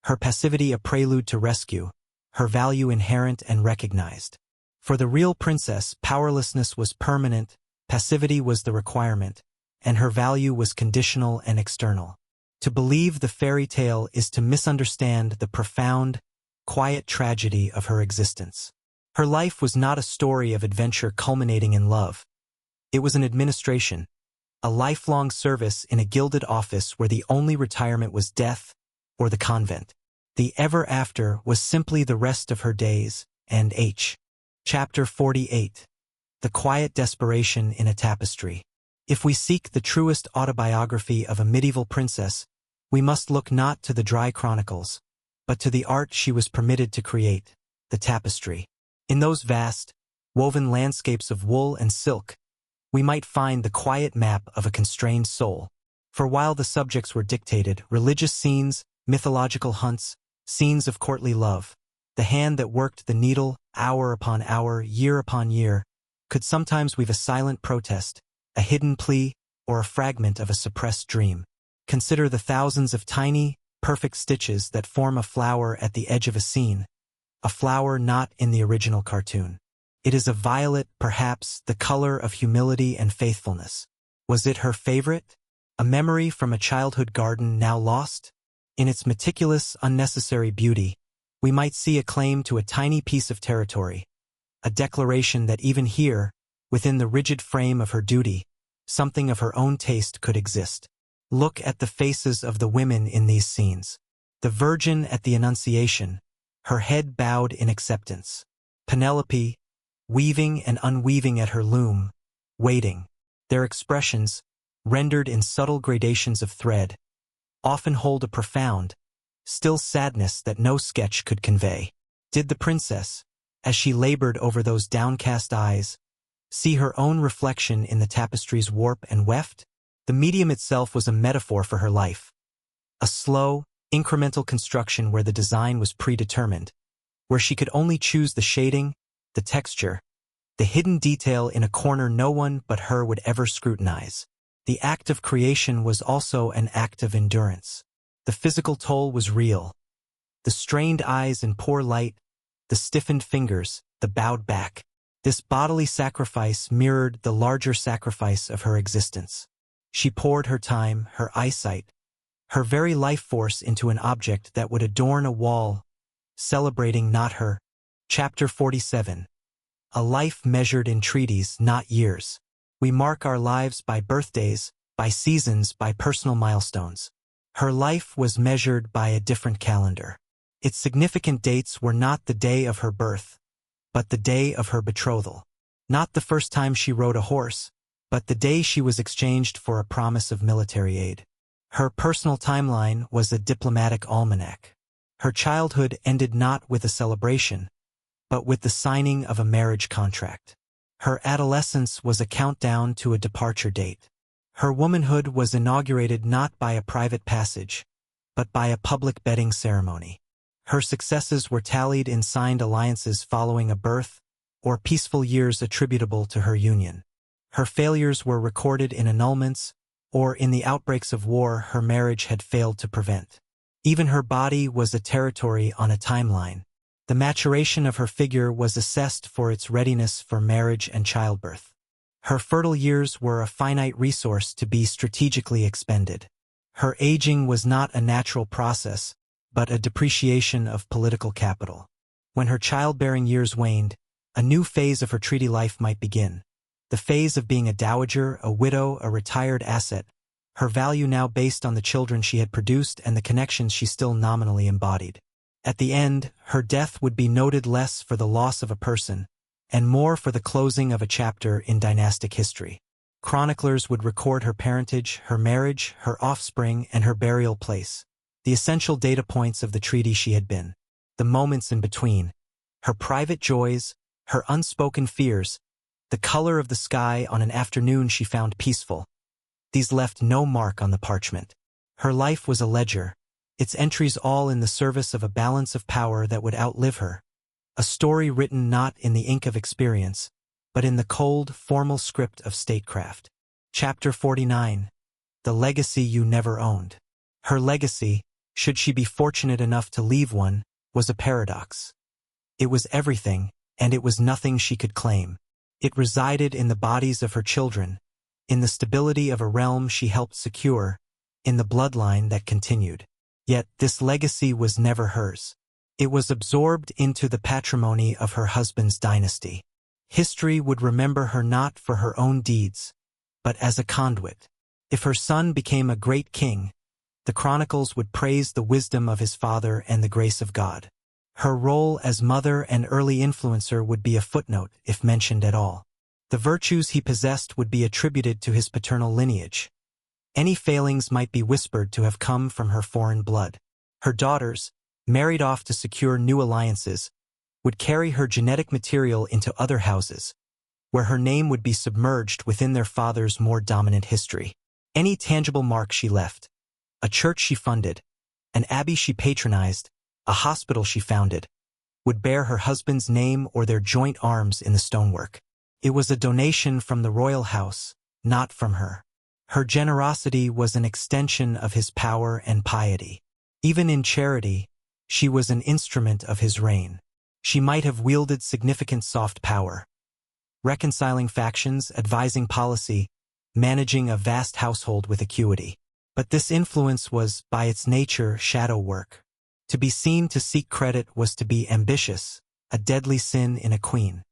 her passivity a prelude to rescue, her value inherent and recognized. For the real princess, powerlessness was permanent, passivity was the requirement, and her value was conditional and external. To believe the fairy tale is to misunderstand the profound, quiet tragedy of her existence. Her life was not a story of adventure culminating in love. It was an administration, a lifelong service in a gilded office where the only retirement was death or the convent. The ever after was simply the rest of her days, and Chapter 48. The Quiet Desperation in a Tapestry. If we seek the truest autobiography of a medieval princess, we must look not to the dry chronicles, but to the art she was permitted to create, the tapestry. In those vast, woven landscapes of wool and silk, we might find the quiet map of a constrained soul. For while the subjects were dictated, religious scenes, mythological hunts, scenes of courtly love, the hand that worked the needle, hour upon hour, year upon year, could sometimes weave a silent protest, a hidden plea, or a fragment of a suppressed dream. Consider the thousands of tiny, perfect stitches that form a flower at the edge of a scene, a flower not in the original cartoon. It is a violet, perhaps, the color of humility and faithfulness. Was it her favorite? A memory from a childhood garden now lost? In its meticulous, unnecessary beauty, we might see a claim to a tiny piece of territory, a declaration that even here, within the rigid frame of her duty, something of her own taste could exist. Look at the faces of the women in these scenes. The Virgin at the Annunciation, her head bowed in acceptance. Penelope, weaving and unweaving at her loom, waiting. Their expressions, rendered in subtle gradations of thread, often hold a profound, still sadness that no sketch could convey. Did the princess, as she labored over those downcast eyes, see her own reflection in the tapestry's warp and weft? The medium itself was a metaphor for her life. A slow, incremental construction where the design was predetermined, where she could only choose the shading, the texture, the hidden detail in a corner no one but her would ever scrutinize. The act of creation was also an act of endurance. The physical toll was real. The strained eyes in poor light, the stiffened fingers, the bowed back. This bodily sacrifice mirrored the larger sacrifice of her existence. She poured her time, her eyesight, her very life force into an object that would adorn a wall, celebrating not her. Chapter 47. A life measured in treaties, not years. We mark our lives by birthdays, by seasons, by personal milestones. Her life was measured by a different calendar. Its significant dates were not the day of her birth, but the day of her betrothal. Not the first time she rode a horse, but the day she was exchanged for a promise of military aid. Her personal timeline was a diplomatic almanac. Her childhood ended not with a celebration, but with the signing of a marriage contract. Her adolescence was a countdown to a departure date. Her womanhood was inaugurated not by a private passage, but by a public bedding ceremony. Her successes were tallied in signed alliances following a birth, or peaceful years attributable to her union. Her failures were recorded in annulments, or in the outbreaks of war her marriage had failed to prevent. Even her body was a territory on a timeline. The maturation of her figure was assessed for its readiness for marriage and childbirth. Her fertile years were a finite resource to be strategically expended. Her aging was not a natural process, but a depreciation of political capital. When her childbearing years waned, a new phase of her treaty life might begin. The phase of being a dowager, a widow, a retired asset, her value now based on the children she had produced and the connections she still nominally embodied. At the end, her death would be noted less for the loss of a person, and more for the closing of a chapter in dynastic history. Chroniclers would record her parentage, her marriage, her offspring, and her burial place, the essential data points of the treaty she had been. The moments in between, her private joys, her unspoken fears, the color of the sky on an afternoon she found peaceful. These left no mark on the parchment. Her life was a ledger, its entries all in the service of a balance of power that would outlive her. A story written not in the ink of experience, but in the cold, formal script of statecraft. Chapter 49. The Legacy You Never Owned. Her legacy, should she be fortunate enough to leave one, was a paradox. It was everything, and it was nothing she could claim. It resided in the bodies of her children, in the stability of a realm she helped secure, in the bloodline that continued. Yet this legacy was never hers. It was absorbed into the patrimony of her husband's dynasty. History would remember her not for her own deeds, but as a conduit. If her son became a great king, the chronicles would praise the wisdom of his father and the grace of God. Her role as mother and early influencer would be a footnote, if mentioned at all. The virtues he possessed would be attributed to his paternal lineage. Any failings might be whispered to have come from her foreign blood. Her daughters, married off to secure new alliances, would carry her genetic material into other houses, where her name would be submerged within their father's more dominant history. Any tangible mark she left, a church she funded, an abbey she patronized, a hospital she founded, would bear her husband's name or their joint arms in the stonework. It was a donation from the royal house, not from her. Her generosity was an extension of his power and piety. Even in charity, she was an instrument of his reign. She might have wielded significant soft power, reconciling factions, advising policy, managing a vast household with acuity. But this influence was, by its nature, shadow work. To be seen to seek credit was to be ambitious, a deadly sin in a queen.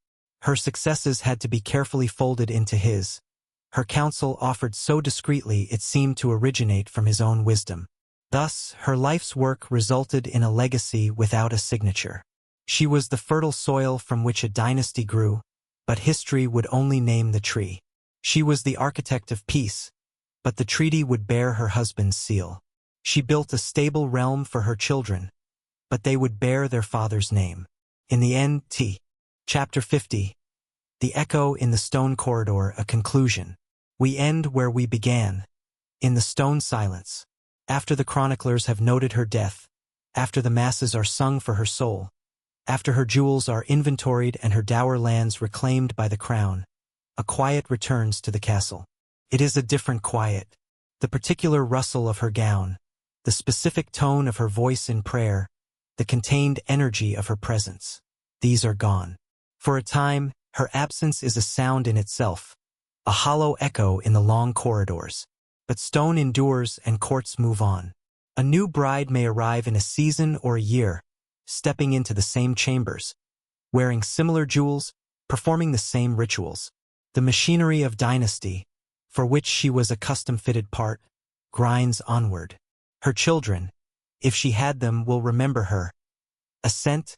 Her successes had to be carefully folded into his. Her counsel offered so discreetly it seemed to originate from his own wisdom. Thus, her life's work resulted in a legacy without a signature. She was the fertile soil from which a dynasty grew, but history would only name the tree. She was the architect of peace, but the treaty would bear her husband's seal. She built a stable realm for her children, but they would bear their father's name. In the end, Chapter 50. The Echo in the Stone Corridor, a conclusion. We end where we began, in the stone silence. After the chroniclers have noted her death, after the masses are sung for her soul, after her jewels are inventoried and her dower lands reclaimed by the crown, a quiet returns to the castle. It is a different quiet. The particular rustle of her gown, the specific tone of her voice in prayer, the contained energy of her presence. These are gone. For a time, her absence is a sound in itself, a hollow echo in the long corridors. But stone endures and courts move on. A new bride may arrive in a season or a year, stepping into the same chambers, wearing similar jewels, performing the same rituals. The machinery of dynasty, for which she was a custom-fitted part, grinds onward. Her children, if she had them, will remember her. A scent,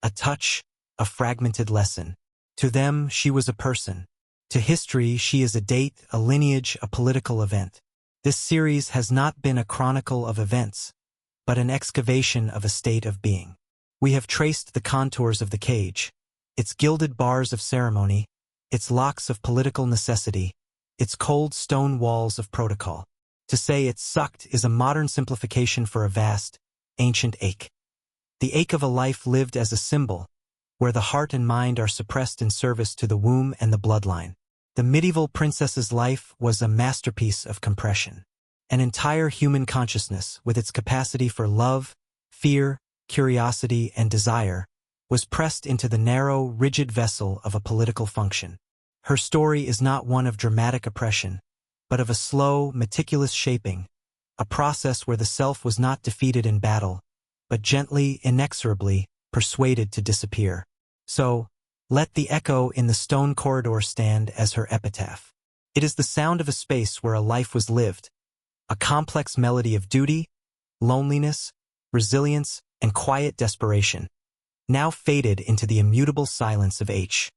a touch, a fragmented lesson. To them, she was a person. To history, she is a date, a lineage, a political event. This series has not been a chronicle of events, but an excavation of a state of being. We have traced the contours of the cage, its gilded bars of ceremony, its locks of political necessity, its cold stone walls of protocol. To say it sucked is a modern simplification for a vast, ancient ache. The ache of a life lived as a symbol, where the heart and mind are suppressed in service to the womb and the bloodline. The medieval princess's life was a masterpiece of compression. An entire human consciousness, with its capacity for love, fear, curiosity, and desire, was pressed into the narrow, rigid vessel of a political function. Her story is not one of dramatic oppression, but of a slow, meticulous shaping, a process where the self was not defeated in battle, but gently, inexorably, persuaded to disappear. So, let the echo in the stone corridor stand as her epitaph. It is the sound of a space where a life was lived, a complex melody of duty, loneliness, resilience, and quiet desperation, now faded into the immutable silence of H.